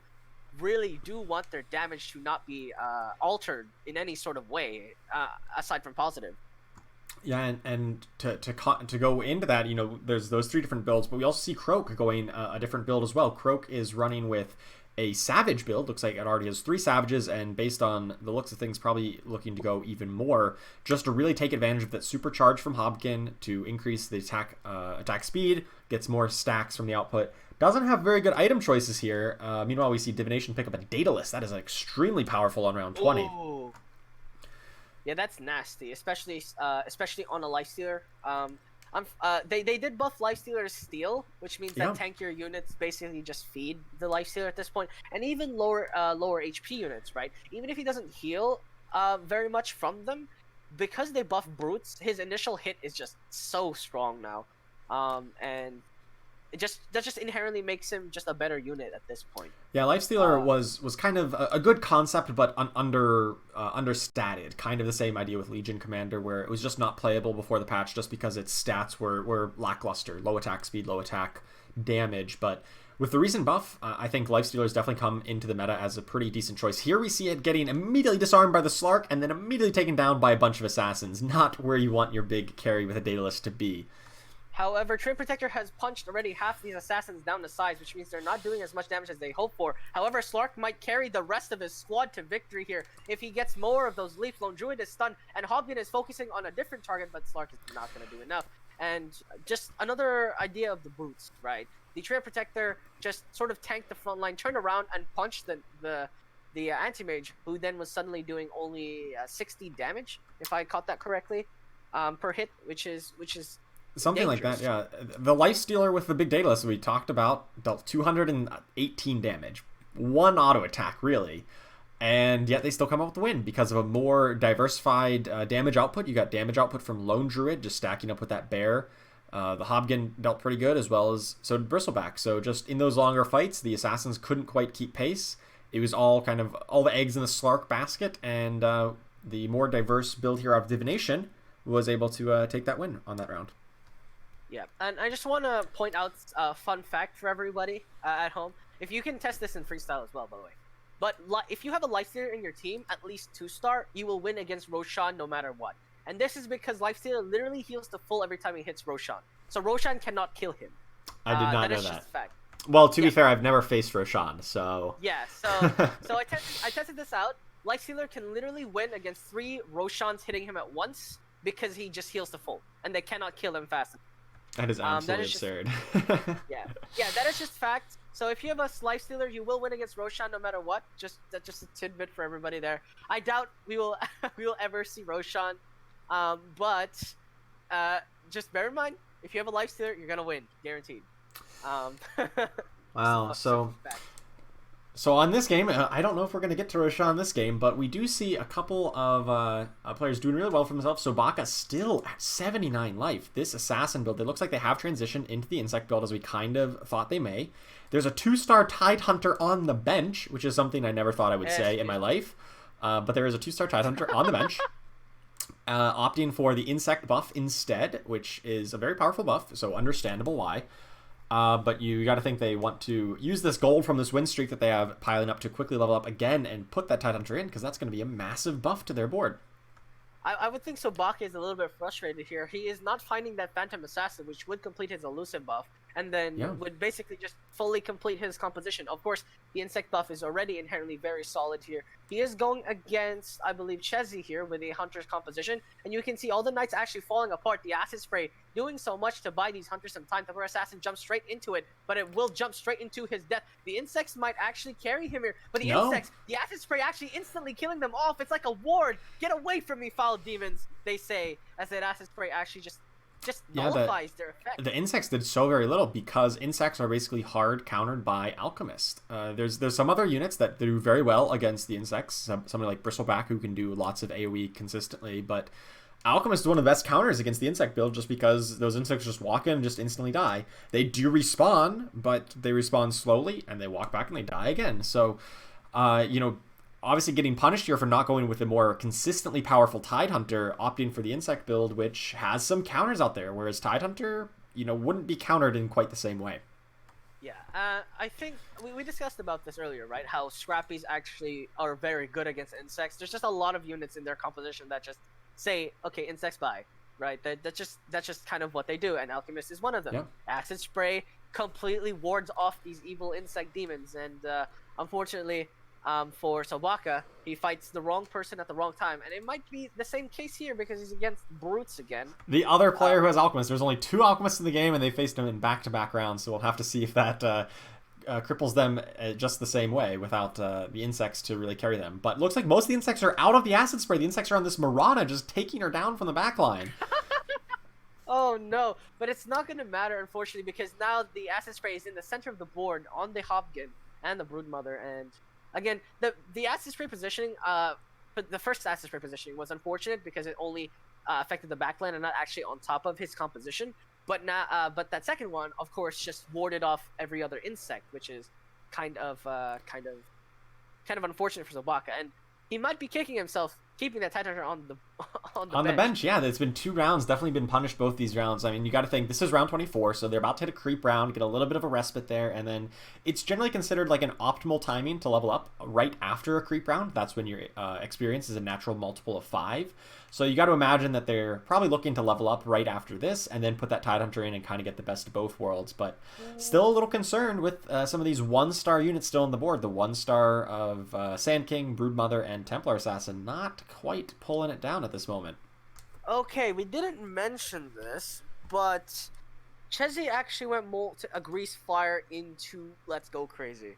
S2: really do want their damage to not be altered in any sort of way, aside from positive.
S1: Yeah, and to go into that, there's those 3 different builds, but we also see Croak going a different build as well. Croak is running with a Savage build. Looks like it already has 3 Savages, and based on the looks of things, probably looking to go even more, just to really take advantage of that supercharge from Hobkin to increase the attack speed, gets more stacks from the output. Doesn't have very good item choices here. Meanwhile, we see Divination pick up a Daedalus. That is extremely powerful on round 20.
S2: Ooh. Yeah, that's nasty, especially on a Lifestealer. They did buff Lifestealer's Steel, which means that tankier units basically just feed the Lifestealer at this point, and even lower HP units, right? Even if he doesn't heal very much from them, because they buff brutes, his initial hit is just so strong now, and that just inherently makes him just a better unit at this point.
S1: Yeah, Lifestealer was kind of a good concept, but understated. Kind of the same idea with Legion Commander, where it was just not playable before the patch just because its stats were lackluster. Low attack speed, low attack damage. But with the recent buff, I think Lifestealer's definitely come into the meta as a pretty decent choice. Here we see it getting immediately disarmed by the Slark and then immediately taken down by a bunch of assassins. Not where you want your big carry with a Daedalus to be.
S2: However, Train Protector has punched already half these assassins down to size, which means they're not doing as much damage as they hope for. However, Slark might carry the rest of his squad to victory here if he gets more of those leaps. Lone Druid is stunned, and Hobgin is focusing on a different target, but Slark is not going to do enough. And just another idea of the brutes, right? The Train Protector just sort of tanked the front line, turned around, and punched the Anti-Mage, who then was suddenly doing only 60 damage, if I caught that correctly, per hit, which is
S1: something
S2: dangerous.
S1: Like that, yeah. The Lifestealer with the big Daedalus we talked about dealt 218 damage. one auto attack, really. And yet they still come up with the win because of a more diversified damage output. You got damage output from Lone Druid, just stacking up with that bear. The Hobgen dealt pretty good, as well as so did Bristleback. So just in those longer fights, the Assassins couldn't quite keep pace. It was all kind of all the eggs in the Slark basket, and the more diverse build here of Divination was able to take that win on that round.
S2: Yeah, and I just want to point out a fun fact for everybody at home. If you can test this in freestyle as well, by the way. But if you have a Lifestealer in your team, at least 2-star, you will win against Roshan no matter what. And this is because Lifestealer literally heals to full every time he hits Roshan. So Roshan cannot kill him.
S1: I did not know
S2: That is
S1: that.
S2: just a fact.
S1: Well, to be fair, I've never faced Roshan, so...
S2: Yeah, so I tested this out. Lifestealer can literally win against 3 Roshans hitting him at once because he just heals to full. And they cannot kill him fast enough.
S1: That is absolutely absurd.
S2: Yeah, that is just fact. So if you have a Lifestealer, you will win against Roshan no matter what. That's just a tidbit for everybody there. I doubt we will ever see Roshan, but just bear in mind, if you have a Lifestealer, you're gonna win, guaranteed.
S1: Wow. So on this game, I don't know if we're going to get to Roshan this game, but we do see a couple of players doing really well for themselves. Sobaka still at 79 life. This Assassin build, it looks like they have transitioned into the Insect build as we kind of thought they may. There's a 2-star Tidehunter on the bench, which is something I never thought I would say in my life. But there is a 2-star Tidehunter on the bench. Opting for the Insect buff instead, which is a very powerful buff, so understandable why. But you got to think they want to use this gold from this win streak that they have piling up to quickly level up again and put that Tidehunter in, because that's going to be a massive buff to their board.
S2: I would think Sobaka is a little bit frustrated here. He is not finding that Phantom Assassin, which would complete his elusive buff, and then would basically just fully complete his composition. Of course, the Insect buff is already inherently very solid here. He is going against, I believe, Chezzy here with a Hunter's composition, and you can see all the Knights actually falling apart. The Acid Spray doing so much to buy these Hunters some time. The Assassin jumps straight into it, but it will jump straight into his death. The Insects might actually carry him here, but the Insects, the Acid Spray actually instantly killing them off. It's like a ward. Get away from me, foul demons, they say, as that Acid Spray actually just nullifies their effect.
S1: The Insects did so very little because Insects are basically hard countered by Alchemist. There's some other units that do very well against the Insects. Somebody like Bristleback who can do lots of AoE consistently, but Alchemist is one of the best counters against the Insect build just because those Insects just walk in and just instantly die. They do respawn, but they respawn slowly and they walk back and they die again. So, obviously getting punished here for not going with a more consistently powerful Tidehunter, opting for the Insect build, which has some counters out there, whereas Tidehunter, wouldn't be countered in quite the same way.
S2: Yeah, I think we discussed about this earlier, right? How Scrappies actually are very good against Insects. There's just a lot of units in their composition that just say, okay, Insects bye, right? That's just kind of what they do, and Alchemist is one of them. Yeah. Acid Spray completely wards off these evil insect demons, and unfortunately, for Sobaka, he fights the wrong person at the wrong time, and it might be the same case here because he's against Brutes again.
S1: The other player who has Alchemist, there's only 2 Alchemists in the game, and they faced him in back-to-back rounds, so we'll have to see if that cripples them just the same way without the Insects to really carry them. But it looks like most of the Insects are out of the Acid Spray. The Insects are on this Mirana just taking her down from the back line.
S2: Oh no, but it's not going to matter, unfortunately, because now the Acid Spray is in the center of the board on the Hobgen and the Broodmother, and again, the Acid Spray positioning, but the first Acid Spray positioning was unfortunate because it only affected the backline and not actually on top of his composition. But now, but that second one, of course, just warded off every other insect, which is kind of unfortunate for Sobaka, and he might be kicking himself keeping that Tidehunter on the bench.
S1: Yeah, it's been 2 rounds, definitely been punished both these rounds. I mean, you got to think this is round 24, so they're about to hit a creep round, get a little bit of a respite there, and then it's generally considered like an optimal timing to level up right after a creep round. That's when your experience is a natural multiple of 5. So you got to imagine that they're probably looking to level up right after this and then put that Tidehunter in and kind of get the best of both worlds. But still a little concerned with some of these 1-star units still on the board. The 1-star of Sand King, Broodmother, and Templar Assassin not quite pulling it down at this moment.
S2: Okay, we didn't mention this, but Chezzy actually went a Grease Fire into Let's Go Crazy.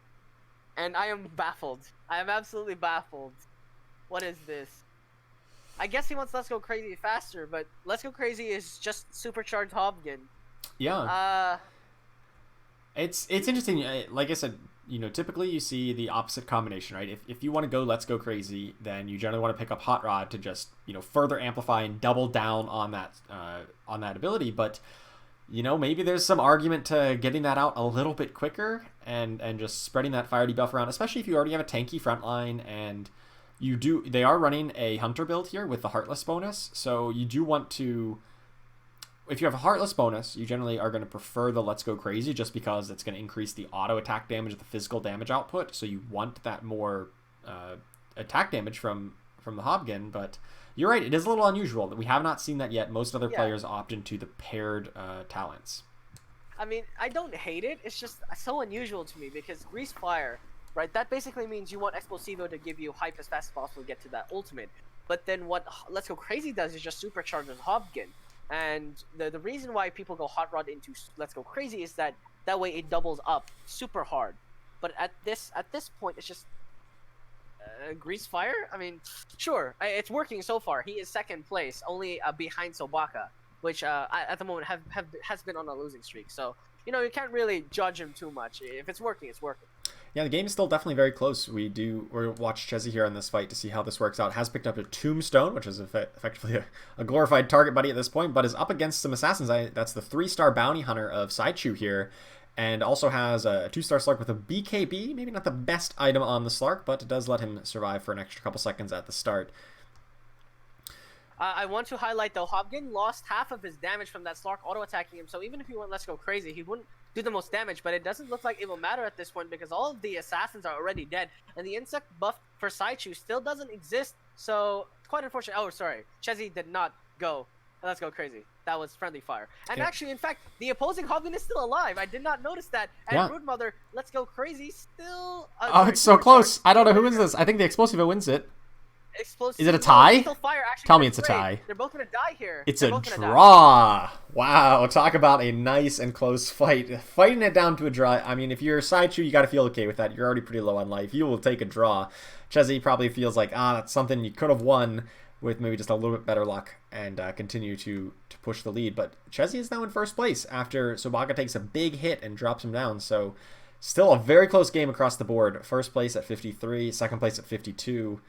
S2: And I am baffled. I am absolutely baffled. What is this? I guess he wants Let's Go Crazy faster, but Let's Go Crazy is just supercharged Hobgen.
S1: Yeah. It's interesting. Like I said, typically you see the opposite combination, right? If you want to go Let's Go Crazy, then you generally want to pick up Hot Rod to just, further amplify and double down on that ability. But, maybe there's some argument to getting that out a little bit quicker and just spreading that fire debuff around, especially if you already have a tanky frontline and they are running a Hunter build here with the Heartless bonus. So you do want to, if you have a Heartless bonus, you generally are going to prefer the Let's Go Crazy just because it's going to increase the auto attack damage, the physical damage output. So you want that more attack damage from the Hobgen. But you're right, it is a little unusual that we have not seen that yet. Most other players opt into the paired talents.
S2: I mean, I don't hate it. It's just so unusual to me because Grease Fire, right? That basically means you want Explosivo to give you hype as fast as possible to get to that ultimate. But then what Let's Go Crazy does is just supercharges Hobgen. And the reason why people go Hot Rod into Let's Go Crazy is that way it doubles up super hard. But at this point, it's just Grease Fire. I mean, sure, it's working so far. He is second place, only behind Sobaka, which at the moment has been on a losing streak. So you can't really judge him too much. If it's working, it's working.
S1: Yeah, the game is still definitely very close. We'll watch Chezzy here on this fight to see how this works out. Has picked up a Tombstone, which is effectively a glorified target buddy at this point, but is up against some assassins. That's the 3-star bounty hunter of Saichu here, and also has a 2-star Slark with a BKB. Maybe not the best item on the Slark, but it does let him survive for an extra couple seconds at the start.
S2: I want to highlight, though, Hobgen lost half of his damage from that Slark auto-attacking him, so even if he went Let's Go Crazy, he wouldn't do the most damage, but it doesn't look like it will matter at this point because all of the assassins are already dead, and the insect buff for Saichu still doesn't exist, so it's quite unfortunate. Oh, sorry. Chezzy did not go Let's Go Crazy. That was friendly fire. And actually, in fact, the opposing Hobgen is still alive. I did not notice that. And Broodmother, Let's Go Crazy, still...
S1: oh, it's so close. I don't know who wins this. I think the Explosivo wins it. Is it a tie? Tell me it's a tie.
S2: They're both going to die here.
S1: It's a draw. Wow, talk about a nice and close fight. Fighting it down to a draw. I mean, if you're Saichu, you got to feel okay with that. You're already pretty low on life. You will take a draw. Chezzy probably feels like, that's something you could have won with maybe just a little bit better luck and continue to push the lead. But Chezzy is now in first place after Sobaka takes a big hit and drops him down. So still a very close game across the board. First place at 53, second place at 52.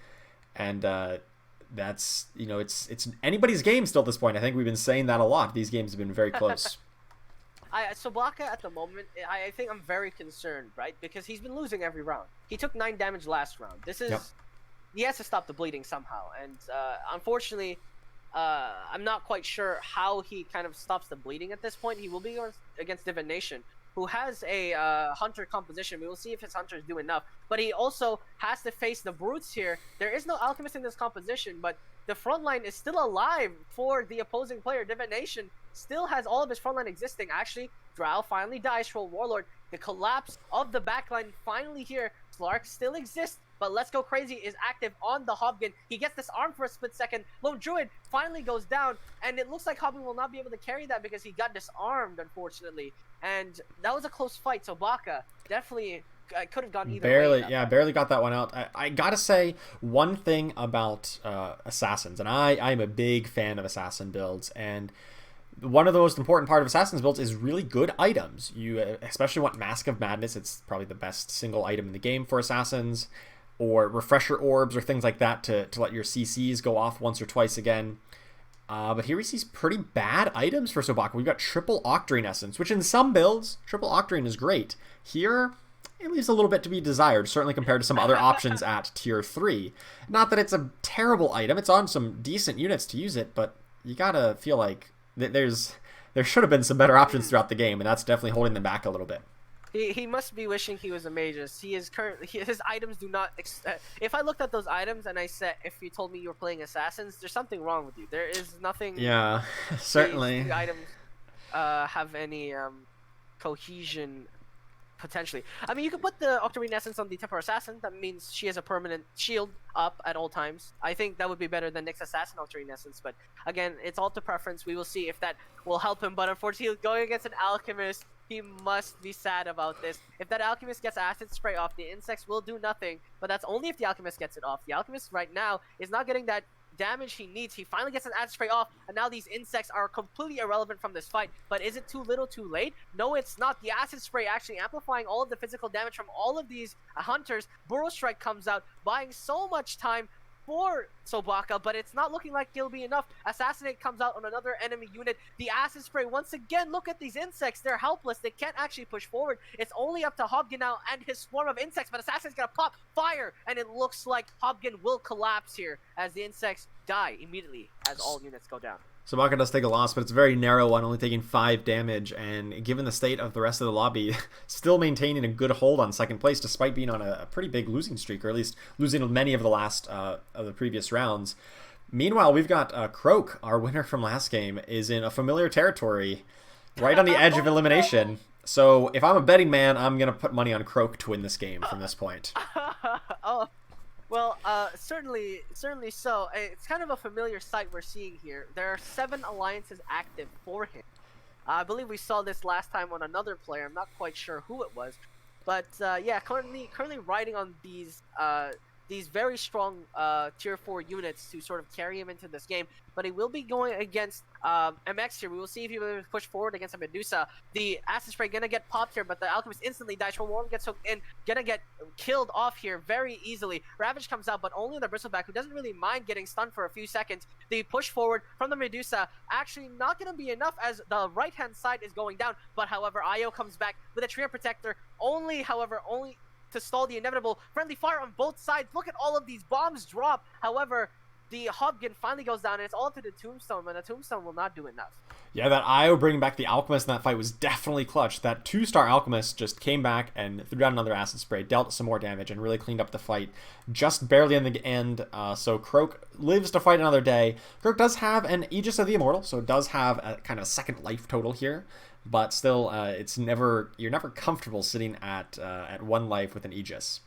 S1: And that's, it's anybody's game still at this point. I think we've been saying that a lot. These games have been very close.
S2: Sobaka at the moment, I think I'm very concerned, right? Because he's been losing every round. He took 9 damage last round. This is... Yep. He has to stop the bleeding somehow. And unfortunately, I'm not quite sure how he kind of stops the bleeding at this point. He will be against Divination, who has a Hunter composition. We will see if his Hunters do enough. But he also has to face the Brutes here. There is no Alchemist in this composition, but the front line is still alive for the opposing player. Divination still has all of his front line existing. Actually, Drow finally dies. Troll Warlord. The collapse of the backline finally here. Slark still exists, but Let's Go Crazy is active on the Hobgen. He gets disarmed for a split second. Lone Druid finally goes down, and it looks like Hobgen will not be able to carry that because he got disarmed, unfortunately. And that was a close fight. So Baka definitely could have gone either way.
S1: Barely got that one out. I gotta say one thing about Assassins, and I'm a big fan of Assassin builds, and one of the most important part of Assassin's builds is really good items. You especially want Mask of Madness. It's probably the best single item in the game for Assassins, or Refresher Orbs or things like that to let your CCs go off once or twice again. But here we see pretty bad items for Sobaka. We've got Triple Octarine Essence, which in some builds, Triple Octarine is great. Here, it leaves a little bit to be desired, certainly compared to some other options at Tier 3. Not that it's a terrible item. It's on some decent units to use it, but you gotta feel like there should have been some better options throughout the game, and that's definitely holding them back a little bit.
S2: He must be wishing he was a Magus. He is currently his items do not. If I looked at those items and I said, if you told me you were playing Assassins, there's something wrong with you. There is nothing.
S1: Yeah, certainly.
S2: These items have any cohesion. Potentially. I mean, you could put the Octarine Essence on the Temper Assassin. That means she has a permanent shield up at all times. I think that would be better than Nyx Assassin Octarine Essence. But again, it's all to preference. We will see if that will help him. But unfortunately, going against an Alchemist, he must be sad about this. If that Alchemist gets Acid Spray off, the insects will do nothing. But that's only if the Alchemist gets it off. The Alchemist right now is not getting that damage he needs. He finally gets an acid spray off, and now these insects are completely irrelevant from this fight. But is it too little too late? No, it's not. The acid spray actually amplifying all of the physical damage from all of these hunters. Burrow Strike comes out, buying so much time for Sobaka, but it's not looking like it'll be enough. Assassinate comes out on another enemy unit. The acid spray, once again, look at these insects. They're helpless. They can't actually push forward. It's only up to Hobgen now and his swarm of insects, but Assassin's gonna pop fire, and it looks like Hobgen will collapse here as the insects die immediately as all units go down.
S1: Sobaka does take a loss, but it's a very narrow one, only taking 5 damage, and given the state of the rest of the lobby, still maintaining a good hold on second place, despite being on a pretty big losing streak, or at least losing many of the last of the previous rounds. Meanwhile, we've got Croak, our winner from last game, is in a familiar territory, right on the edge of elimination. So if I'm a betting man, I'm going to put money on Croak to win this game from this point.
S2: Oh. Well, certainly so. It's kind of a familiar sight we're seeing here. There are 7 alliances active for him. I believe we saw this last time on another player. I'm not quite sure who it was, but yeah, currently riding on these very strong tier 4 units to sort of carry him into this game. But he will be going against MX here. We will see if he will push forward against a Medusa. The Acid Spray gonna get popped here, but the Alchemist instantly dies. Warm gets hooked in, gonna get killed off here very easily. Ravage comes out, but only on the Bristleback, who doesn't really mind getting stunned for a few seconds. The push forward from the Medusa actually not gonna be enough as the right-hand side is going down. But however, Io comes back with a Trio Protector, only to stall the inevitable. Friendly fire on both sides. Look at all of these bombs drop. However, the Hobgen finally goes down, and it's all to the Tombstone, but the Tombstone will not do enough.
S1: Yeah, that Io bringing back the Alchemist in that fight was definitely clutch. That 2-star Alchemist just came back and threw down another Acid Spray, dealt some more damage, and really cleaned up the fight just barely in the end. So Croak lives to fight another day. Croak does have an Aegis of the Immortal, so it does have a kind of a second life total here. But still, you're never comfortable sitting at 1 life with an Aegis.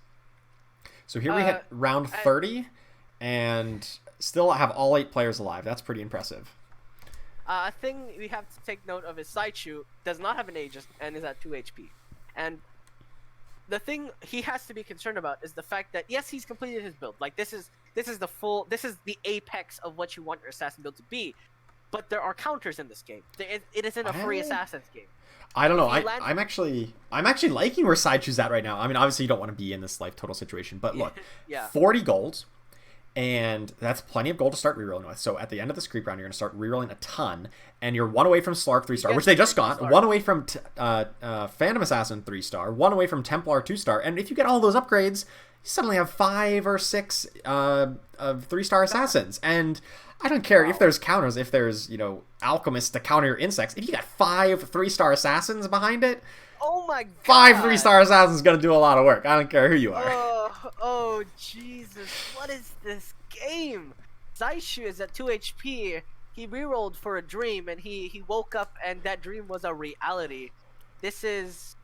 S1: So here we hit round 30, and still have all 8 players alive. That's pretty impressive.
S2: A thing we have to take note of is Saichu does not have an Aegis and is at 2 HP. And the thing he has to be concerned about is the fact that, yes, he's completed his build. Like, this is the apex of what you want your assassin build to be. But there are counters in this game. It isn't a free assassin's game.
S1: I don't know. I'm actually liking where Saichu's at right now. I mean, obviously you don't want to be in this life total situation, but look,
S2: yeah.
S1: 40 gold, and that's plenty of gold to start rerolling with. So at the end of this creep round, you're going to start rerolling a ton, and you're 1 away from Slark 3-star, which they just got, 1 away from Phantom Assassin 3-star, 1 away from Templar 2-star, and if you get all those upgrades, you suddenly have 5 or 6 of 3-star assassins, and I don't care if there's counters, if there's, alchemists to counter your insects. If you got 5 3-star assassins behind it,
S2: oh my god,
S1: 5 3-star assassins is gonna do a lot of work. I don't care who you are.
S2: Oh Jesus, what is this game? Zaishu is at 2 HP. He rerolled for a dream, and he woke up, and that dream was a reality. This is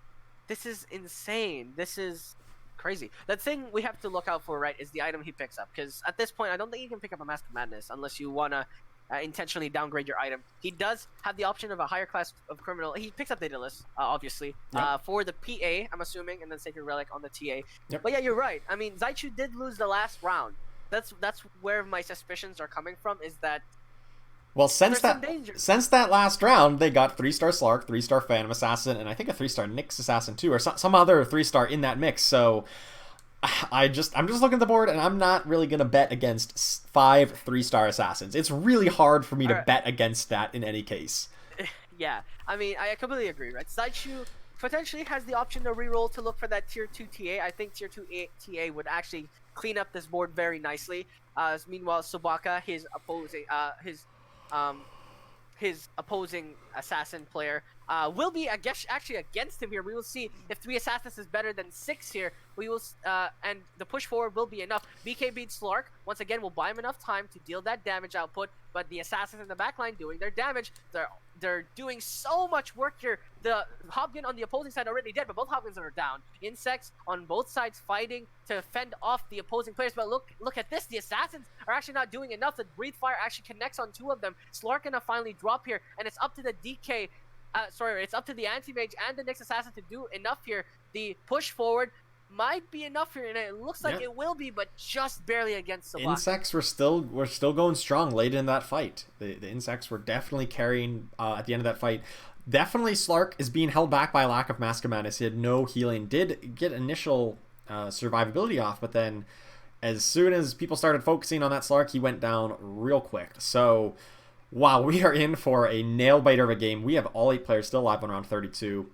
S2: insane. This is crazy. The thing we have to look out for, right, is the item he picks up, because at this point I don't think you can pick up a Mask of Madness unless you want to intentionally downgrade your item. He does have the option of a higher class of criminal. He picks up Daedalus, obviously, for the PA, I'm assuming, and then Sacred Relic on the TA. Yep. But yeah, you're right. I mean, Zaichu did lose the last round. That's where my suspicions are coming from, is that
S1: well, since that last round, they got 3-star Slark, 3-star Phantom Assassin, and I think a 3-star Nyx Assassin too, or some other 3-star in that mix. So I'm just looking at the board, and I'm not really gonna bet against 5 3-star assassins. It's really hard for me to bet against that in any case.
S2: Yeah, I mean, I completely agree. Right, Saichu potentially has the option to reroll to look for that tier 2 TA. I think tier 2 TA would actually clean up this board very nicely. Meanwhile, Sobaka, his opposing assassin player, will be actually against him here. We will see if 3 assassins is better than 6 here. We will and the push forward will be enough. BK beats Slark. Once again, will buy him enough time to deal that damage output, but the assassins in the backline doing their damage. They're doing so much work here. The Hobgen on the opposing side already dead, but both Hobgens are down. Insects on both sides fighting to fend off the opposing players. But look at this. The assassins are actually not doing enough. The Breathe Fire actually connects on 2 of them. Slark gonna finally drop here, and it's up to the it's up to the Anti-Mage and the Nyx Assassin to do enough here. The push forward, might be enough here, and it looks like
S1: Yeah.
S2: it will be, but just barely against the block.
S1: Insects were still going strong late in that fight. The insects were definitely carrying at the end of that fight. Definitely Slark is being held back by a lack of Mask of Madness. He had no healing. Did get initial survivability off, but then as soon as people started focusing on that Slark, he went down real quick. So, wow, we are in for a nail-biter of a game. We have all 8 players still alive on round 32.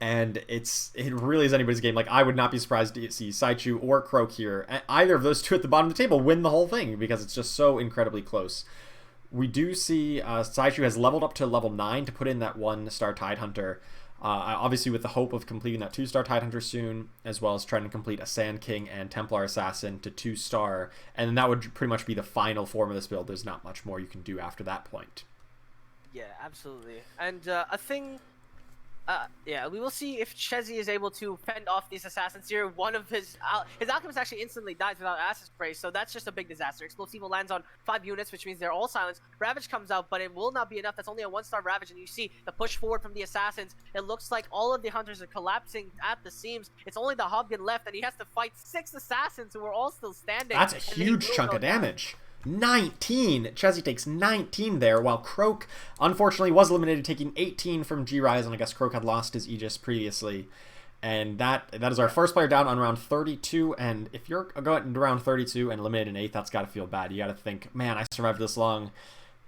S1: And it really is anybody's game. Like, I would not be surprised to see Saichu or Croak here, either of those two at the bottom of the table, win the whole thing, because it's just so incredibly close. We do see Saichu has leveled up to level 9 to put in that 1-star Tidehunter. Obviously with the hope of completing that 2-star Tidehunter soon, as well as trying to complete a Sand King and Templar Assassin to 2-star. And then that would pretty much be the final form of this build. There's not much more you can do after that point.
S2: Yeah, absolutely. And a thing... yeah, we will see if Chezzy is able to fend off these assassins here. One of his alchemist actually instantly dies without acid spray, so that's just a big disaster. Explosivo lands on 5 units, which means they're all silenced. Ravage comes out, but it will not be enough. That's only a 1-star Ravage, and you see the push forward from the assassins. It looks like all of the hunters are collapsing at the seams. It's only the Hobgoblin left, and he has to fight 6 assassins who are all still standing.
S1: That's a huge chunk of damage. 19! Chezzy takes 19 there, while Croak unfortunately was eliminated, taking 18 from G-Rise, and I guess Croak had lost his Aegis previously. And that is our first player down on round 32, and if you're going to round 32 and eliminate an 8th, that's got to feel bad. You got to think, man, I survived this long.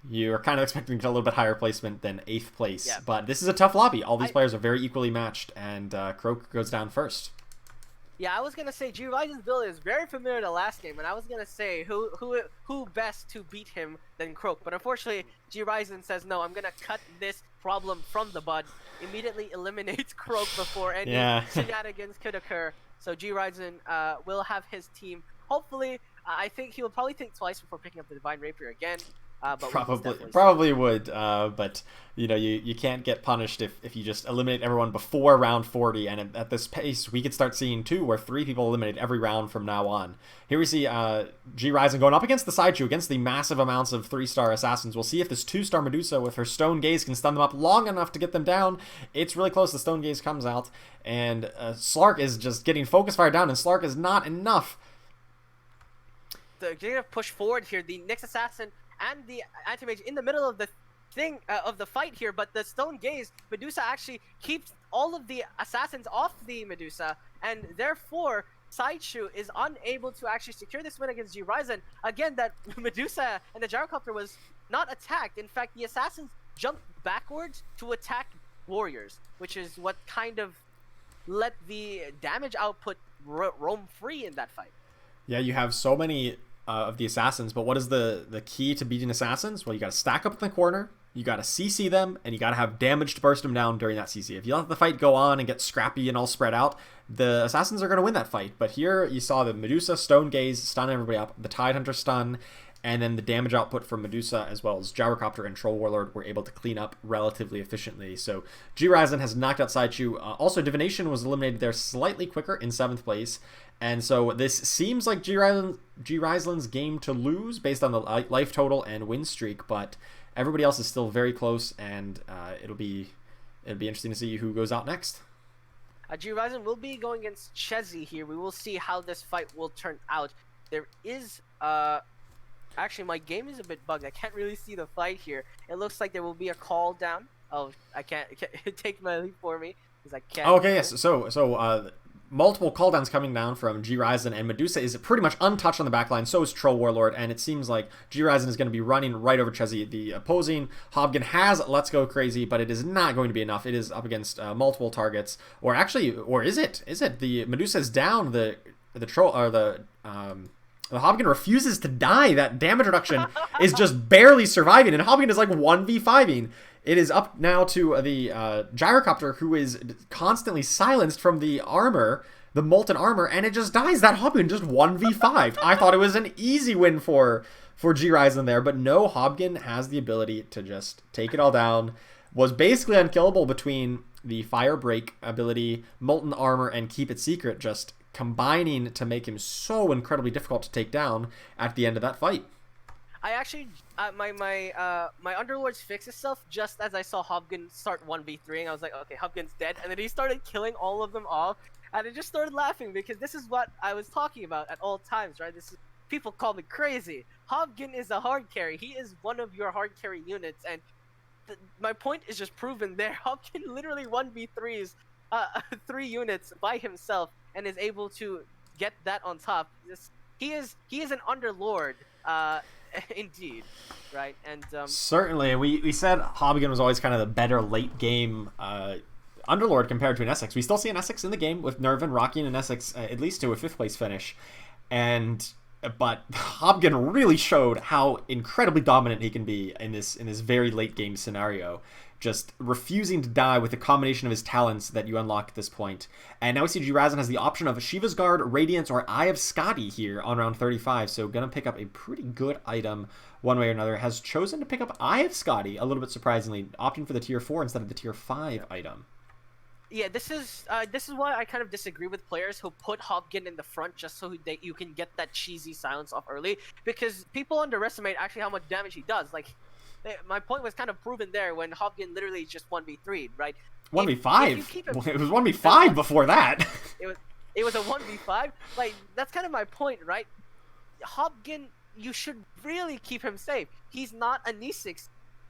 S1: You're kind of expecting to get a little bit higher placement than 8th place.
S2: Yeah.
S1: But this is a tough lobby. All these players are very equally matched, and Croak goes down first.
S2: Yeah, I was gonna say G-Risen's build is very familiar to last game, and I was gonna say who best to beat him than Croak, but unfortunately G-Risen says no. I'm gonna cut this problem from the bud. Immediately eliminates Croak before any shenanigans could occur. So G-Risen will have his team. Hopefully, I think he will probably think twice before picking up the Divine Rapier again. But
S1: probably would, but you know, you can't get punished if you just eliminate everyone before round 40, and at this pace we could start seeing 2 or 3 people eliminate every round from now on. Here we see G-Rising going up against the Saichu, against the massive amounts of 3-star assassins. We'll see if this 2-star Medusa with her Stone Gaze can stun them up long enough to get them down. It's really close. The Stone Gaze comes out, and Slark is just getting focus fire down, and Slark is not enough.
S2: They're gonna push forward here. The Nyx Assassin and the Anti-Mage in the middle of the thing of the fight here, but the Stone Gaze, Medusa actually keeps all of the assassins off the Medusa, and therefore Saichu is unable to actually secure this win against G-Risen. Again, that Medusa and the Gyrocopter was not attacked. In fact, the assassins jumped backwards to attack warriors, which is what kind of let the damage output roam free in that fight.
S1: Yeah, you have so many of the assassins, but what is the key to beating assassins? Well, you got to stack up in the corner, you got to CC them, and you got to have damage to burst them down during that CC. If you let the fight go on and get scrappy and all spread out, the assassins are going to win that fight. But here you saw the Medusa Stone Gaze stun everybody up, the Tidehunter stun, and then the damage output from Medusa as well as Gyrocopter and Troll Warlord were able to clean up relatively efficiently. So G-Risen has knocked out Saichu. Also, Divination was eliminated there slightly quicker in 7th place. And so this seems like G-Risen's game to lose based on the life total and win streak, but everybody else is still very close, and it'll be interesting to see who goes out next.
S2: G-Risen will be going against Chezzy here. We will see how this fight will turn out. There is actually, my game is a bit bugged. I can't really see the fight here. It looks like there will be a call down. Oh, I can't take my lead for me because I can't.
S1: Okay, yes. So multiple calldowns coming down from G-Risen, and Medusa is pretty much untouched on the backline. So is Troll Warlord, and it seems like G-Risen is going to be running right over Chezzy. The opposing Hobgoblin has Let's Go Crazy, but it is not going to be enough. It is up against multiple targets, or is it? The Medusa is down. The troll or the Hobgoblin refuses to die. That damage reduction is just barely surviving, and Hobgoblin is like 1v5ing. It is up now to the Gyrocopter, who is constantly silenced from the armor, the molten armor, and it just dies. That Hobgoblin just 1v5'd. I thought it was an easy win for G-Risen there, but no, Hobgoblin has the ability to just take it all down. Was basically unkillable between the Fire Break ability, molten armor, and Keep It Secret, just combining to make him so incredibly difficult to take down at the end of that fight.
S2: I actually, my Underlords fixed itself just as I saw Hobgoblin start 1v3, and I was like, okay, Hobgoblин's dead, and then he started killing all of them off, And I just started laughing because this is what I was talking about at all times, right? People call me crazy. Hobgin is a hard carry. He is one of your hard carry units, and my point is just proven there. Hobgin literally 1v3s 3 units by himself and is able to get that on top. He is an underlord, indeed, right? And
S1: certainly, we said Hobbigan was always kind of the better late game underlord compared to an Essex. We still see an Essex in the game with Nervin rocking an Essex at least to a 5th place finish, but Hobbigan really showed how incredibly dominant he can be in this very late game scenario, just refusing to die with the combination of his talents that you unlock at this point. And now we see G-Razin has the option of Shiva's Guard, Radiance, or Eye of Scotty here on round 35, so gonna pick up a pretty good item one way or another. Has chosen to pick up Eye of Scotty, a little bit surprisingly, opting for the tier 4 instead of the tier 5 item.
S2: Yeah, this is why I kind of disagree with players who put Hobgin in the front just so you can get that cheesy silence off early, because people underestimate actually how much damage he does. Like, my point was kind of proven there when Hobgin literally just 1v3'd, right?
S1: 1v5? It was 1v5 before that.
S2: It was a 1v5? Like, that's kind of my point, right? Hobgin, you should really keep him safe. He's not a Nisix.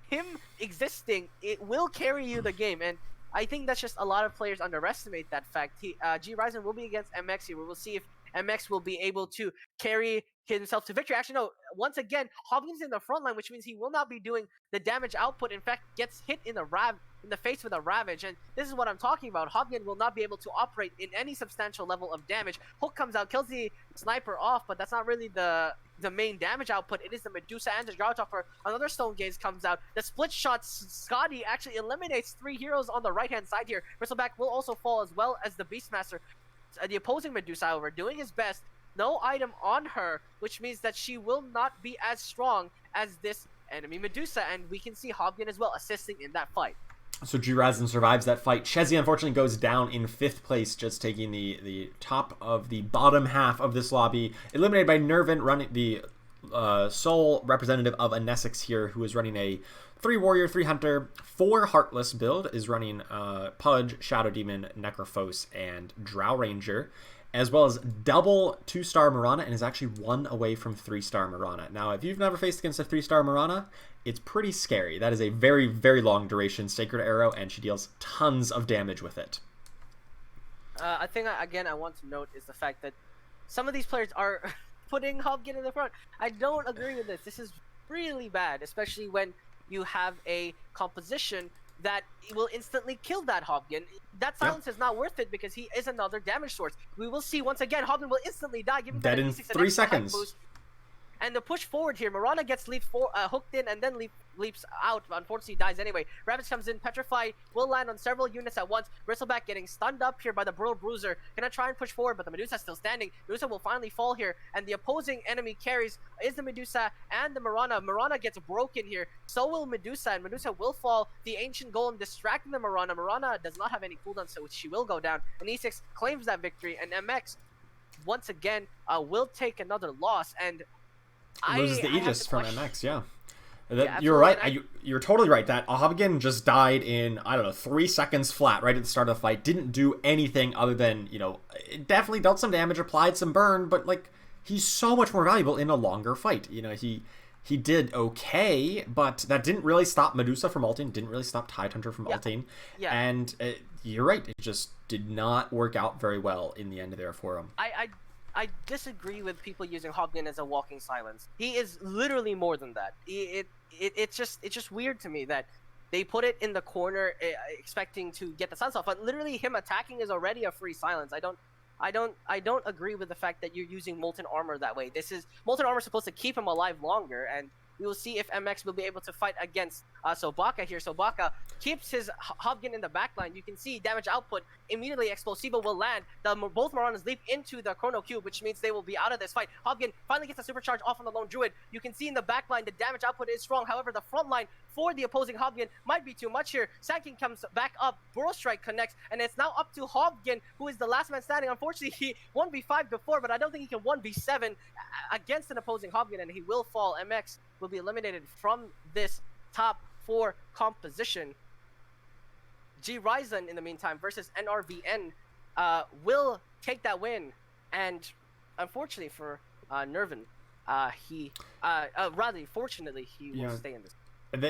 S2: Him existing, it will carry you the game, and I think that's just a lot of players underestimate that fact. G-Ryzen will be against MX here. We will see if MX will be able to carry himself to victory. Actually, no. Once again, Hobgin's in the front line, which means he will not be doing the damage output. In fact, gets hit in the face with a Ravage, and this is what I'm talking about. Hobgin will not be able to operate in any substantial level of damage. Hook comes out, kills the sniper off, but that's not really the main damage output. It is the Medusa and the Gartoffer. Another Stone Gaze comes out. The split shot Scotty actually eliminates 3 heroes on the right-hand side here. Bristleback will also fall, as well as the Beastmaster. The opposing Medusa, however, doing his best. No item on her, which means that she will not be as strong as this enemy Medusa, and we can see Hobgin as well assisting in that fight.
S1: So G-Razin survives that fight. Chezzy unfortunately goes down in 5th place, just taking the top of the bottom half of this lobby. Eliminated by Nervin, running the sole representative of a Nesix here, who is running a 3 Warrior, 3 Hunter, 4 Heartless build, is running Pudge, Shadow Demon, Necrophos, and Drow Ranger, as well as double 2-star Mirana, and is actually 1 away from 3-star Mirana. Now, if you've never faced against a 3-star Mirana, it's pretty scary. That is a very, very long duration Sacred Arrow, and she deals tons of damage with it.
S2: I think, again, I want to note is the fact that some of these players are putting Hobgin in the front. I don't agree with this. This is really bad, especially when you have a composition that will instantly kill that Hobgin. That silence is not worth it because he is another damage source. We will see once again, Hobgin will instantly die, giving
S1: dead in 3 seconds.
S2: Boost. And the push forward here, Mirana gets hooked in and then leaps out, but unfortunately dies anyway. Ravage comes in, Petrify will land on several units at once. Bristleback getting stunned up here by the Bro Bruiser. Gonna try and push forward, but the Medusa is still standing. Medusa will finally fall here, and the opposing enemy carries is the Medusa and the Mirana. Mirana gets broken here, so will Medusa, and Medusa will fall. The Ancient Golem distracting the Mirana. Mirana does not have any cooldown, so she will go down. And E6 claims that victory, and MX, once again, will take another loss, and
S1: loses the Aegis from MX, yeah.
S2: Yeah,
S1: you're right. You're totally right. That Hobbigan just died in, I don't know, 3 seconds flat right at the start of the fight. Didn't do anything other than, it definitely dealt some damage, applied some burn, but, like, he's so much more valuable in a longer fight. He did okay, but that didn't really stop Medusa from ulting, didn't really stop Tidehunter from ulting.
S2: Yeah.
S1: And you're right. It just did not work out very well in the end there for him.
S2: I disagree with people using Hobgin as a walking silence. He is literally more than that. It's just weird to me that they put it in the corner expecting to get the silence off, but literally him attacking is already a free silence. I don't agree with the fact that you're using Molten Armor that way. Molten Armor is supposed to keep him alive longer, and we will see if MX will be able to fight against Sobaka here. Sobaka keeps his Hobgin in the backline. You can see damage output. Immediately, Explosivo will land. Both Maranas leap into the Chrono Cube, which means they will be out of this fight. Hobgin finally gets a supercharge off on the Lone Druid. You can see in the backline the damage output is strong. However, the front line for the opposing Hobgin might be too much here. Sand comes back up. Burrow Strike connects, and it's now up to Hobgin, who is the last man standing. Unfortunately, he 1v5 before, but I don't think he can 1v7 against an opposing Hobgin, and he will fall. MX will be eliminated from this top 4 composition. G-Ryzen, in the meantime, versus NRVN. will take that win. And unfortunately for Nervin, fortunately, he will stay in this.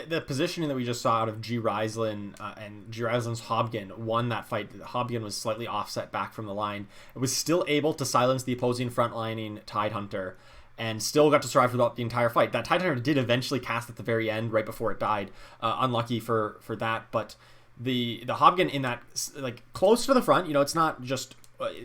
S1: The positioning that we just saw out of G. Riesland and G. Riesland's Hobgen won that fight. Hobgen was slightly offset back from the line. It was still able to silence the opposing frontlining Tidehunter and still got to survive throughout the entire fight. That Tidehunter did eventually cast at the very end, right before it died. Unlucky for that, but the Hobgen in that, like, close to the front, it's not just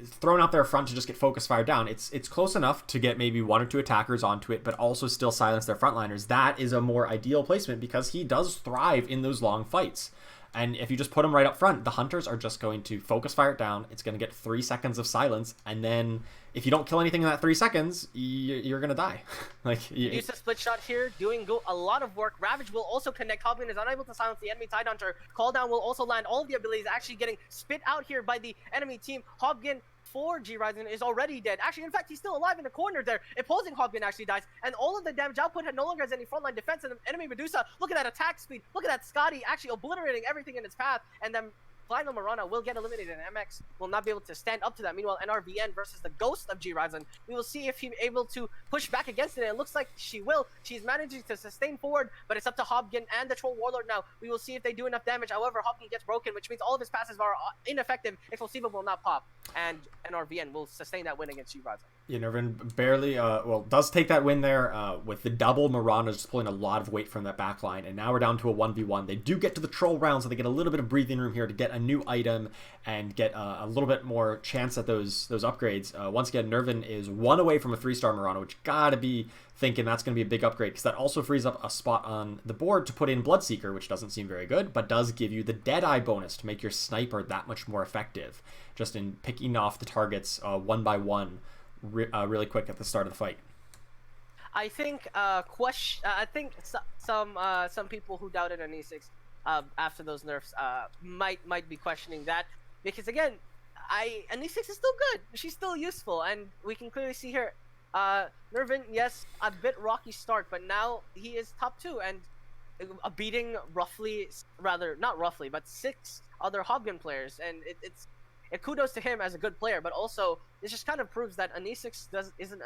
S1: thrown out there front to just get focus fire down. It's close enough to get maybe 1 or 2 attackers onto it, but also still silence their frontliners. That is a more ideal placement because he does thrive in those long fights. And if you just put him right up front, the hunters are just going to focus fire it down. It's going to get 3 seconds of silence, and then if you don't kill anything in that 3 seconds, you're going to die.
S2: Use a split shot here, doing a lot of work. Ravage will also connect. Hobgen is unable to silence the enemy Tidehunter. Call down will also land. All of the abilities actually getting spit out here by the enemy team. Hobgen for G. Rising is already dead. Actually, in fact, he's still alive in the corner there. Opposing Hobgen actually dies, and all of the damage output no longer has any frontline defense, and the enemy Medusa, look at that attack speed. Look at that Scotty actually obliterating everything in its path, and then Final Marana will get eliminated, and MX will not be able to stand up to that. Meanwhile, NRVN versus the ghost of G. Rising. We will see if he's able to push back against it. It looks like she will. She's managing to sustain forward, but it's up to Hobgen and the Troll Warlord now. We will see if they do enough damage. However, Hobgen gets broken, which means all of his passes are ineffective. Explosiva will not pop, and NRVN will sustain that win against G. Rising.
S1: Yeah, Nervin barely, does take that win there with the double. Marana just pulling a lot of weight from that back line, and now we're down to a 1v1. They do get to the troll round, so they get a little bit of breathing room here to get a new item and get a little bit more chance at those upgrades. Once again, Nervin is 1 away from a 3-star Marana, which gotta be thinking that's going to be a big upgrade, because that also frees up a spot on the board to put in Bloodseeker, which doesn't seem very good, but does give you the Deadeye bonus to make your sniper that much more effective, just in picking off the targets 1 by 1 really quick at the start of the fight.
S2: I think some people who doubted an E6 after those nerfs might be questioning that, because again, an E6 is still good. She's still useful, and we can clearly see here, Nervin, yes, a bit rocky start, but now he is top 2 and beating not roughly, but 6 other Hobgen players, and it's kudos to him as a good player, but also it just kind of proves that an E6 isn't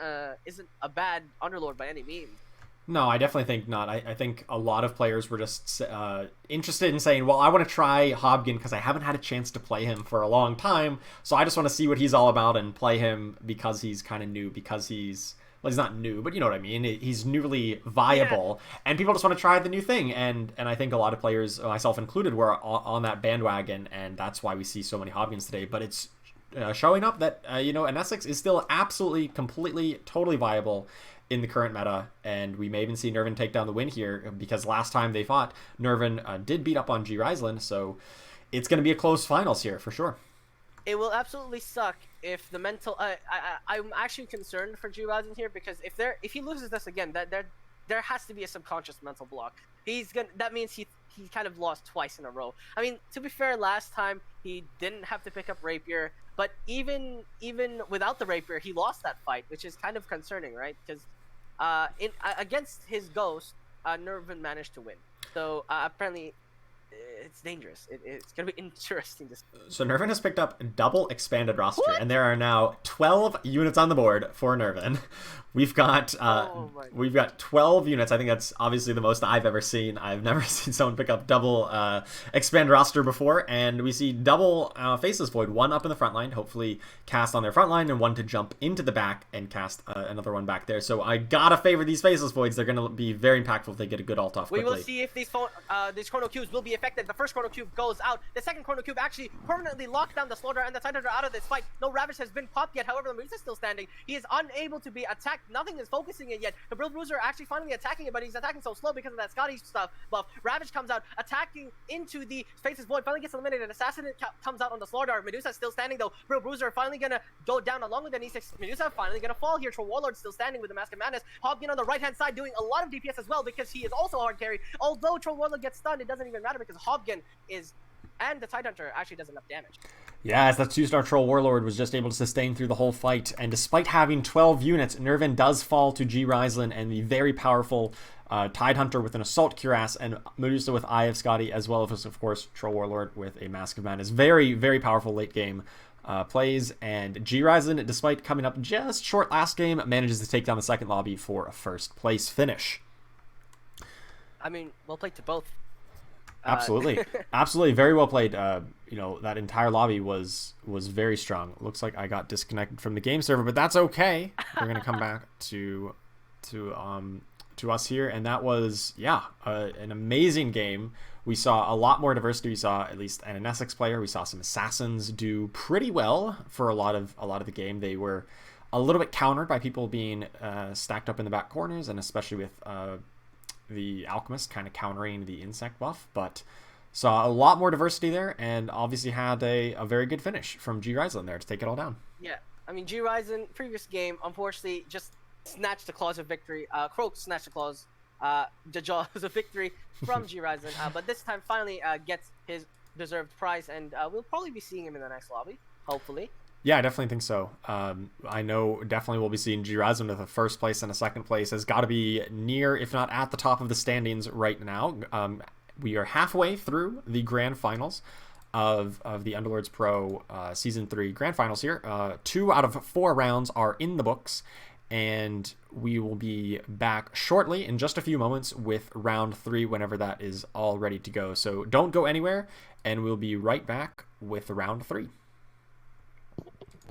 S2: a bad Underlord by any means.
S1: No, I definitely think not. I think a lot of players were just interested in saying, well, I want to try Hobgen because I haven't had a chance to play him for a long time, so I just want to see what he's all about and play him because he's kind of new, because he's not new, but you know what I mean. He's newly viable, and people just want to try the new thing. And I think a lot of players, myself included, were on that bandwagon, and that's why we see so many Hobgens today. But it's showing up that an Essex is still absolutely, completely, totally viable in the current meta, and we may even see Nervin take down the win here, because last time they fought, Nervin did beat up on G. Riesland, so it's going to be a close finals here for sure.
S2: It will absolutely suck if the mental. I'm actually concerned for G. Rising here, because if he loses this again, there has to be a subconscious mental block. That means he kind of lost twice in a row. I mean, to be fair, last time he didn't have to pick up Rapier, but even without the Rapier, he lost that fight, which is kind of concerning, right? Because against his ghost, Nervin managed to win. So apparently, it's dangerous. It's going to be interesting to see.
S1: So Nervin has picked up double expanded roster, and there are now 12 units on the board for Nervin. We've got 12 units. I think that's obviously the most I've ever seen. I've never seen someone pick up double expand roster before, and we see double Faceless Void, one up in the front line, hopefully cast on their front line, and one to jump into the back and cast another one back there. So I gotta favor these Faceless Voids. They're gonna be very impactful if they get a good ult off quickly.
S2: We will see if these Chrono Cubes will be effective. The first Chrono Cube goes out. The second Chrono Cube actually permanently locked down the Slaughter and the Tidehunter out of this fight. No Ravage has been popped yet. However, the Medusa is still standing. He is unable to be attacked. Nothing is focusing it yet. The Brill Bruiser actually finally attacking it, but he's attacking so slow because of that Scotty stuff buff. Ravage comes out, attacking into the Faceless Void, finally gets eliminated. Assassin comes out on the Slaughter. Medusa is still standing though. Brill Bruiser finally gonna go down along with an E6. Medusa finally gonna fall here. Troll Warlord still standing with the Mask of Madness. Hobgen on the right hand side doing a lot of DPS as well, because he is also hard carry. Although Troll Warlord gets stunned, it doesn't even matter because Hobgen and the Tidehunter actually does enough damage.
S1: Yeah, as that 2-star Troll Warlord was just able to sustain through the whole fight, and despite having 12 units, Nervin does fall to G. Riesland and the very powerful Tidehunter with an Assault Cuirass, and Medusa with Eye of Scotty, as well as, of course, Troll Warlord with a Mask of Madness. Very, very powerful late game plays, and G Ryzen, despite coming up just short last game, manages to take down the second lobby for a first place finish.
S2: I mean, well played to both.
S1: Absolutely. Absolutely. Very well played. That entire lobby was very strong. Looks like I got disconnected from the game server, but that's okay. We're going to come back to us here. And that was, an amazing game. We saw a lot more diversity. We saw at least an Essex player. We saw some assassins do pretty well for a lot of the game. They were a little bit countered by people being stacked up in the back corners, and especially with the alchemist kind of countering the insect buff, but saw a lot more diversity there, and obviously had a very good finish from G Ryzen there to take it all down.
S2: Yeah, I mean, G Ryzen, previous game, unfortunately, just snatched the claws of victory. Croak snatched the claws, the jaws of victory from G Ryzen, but this time finally gets his deserved prize, and we'll probably be seeing him in the next lobby, hopefully.
S1: Yeah, I definitely think so. I know definitely we'll be seeing G Ryzen with a first place and a second place. Has got to be near, if not at the top of the standings right now. We are halfway through the grand finals of the Underlords Pro Season 3 grand finals here. 2 out of 4 rounds are in the books, and we will be back shortly in just a few moments with round 3 whenever that is all ready to go. So don't go anywhere, and we'll be right back with round 3.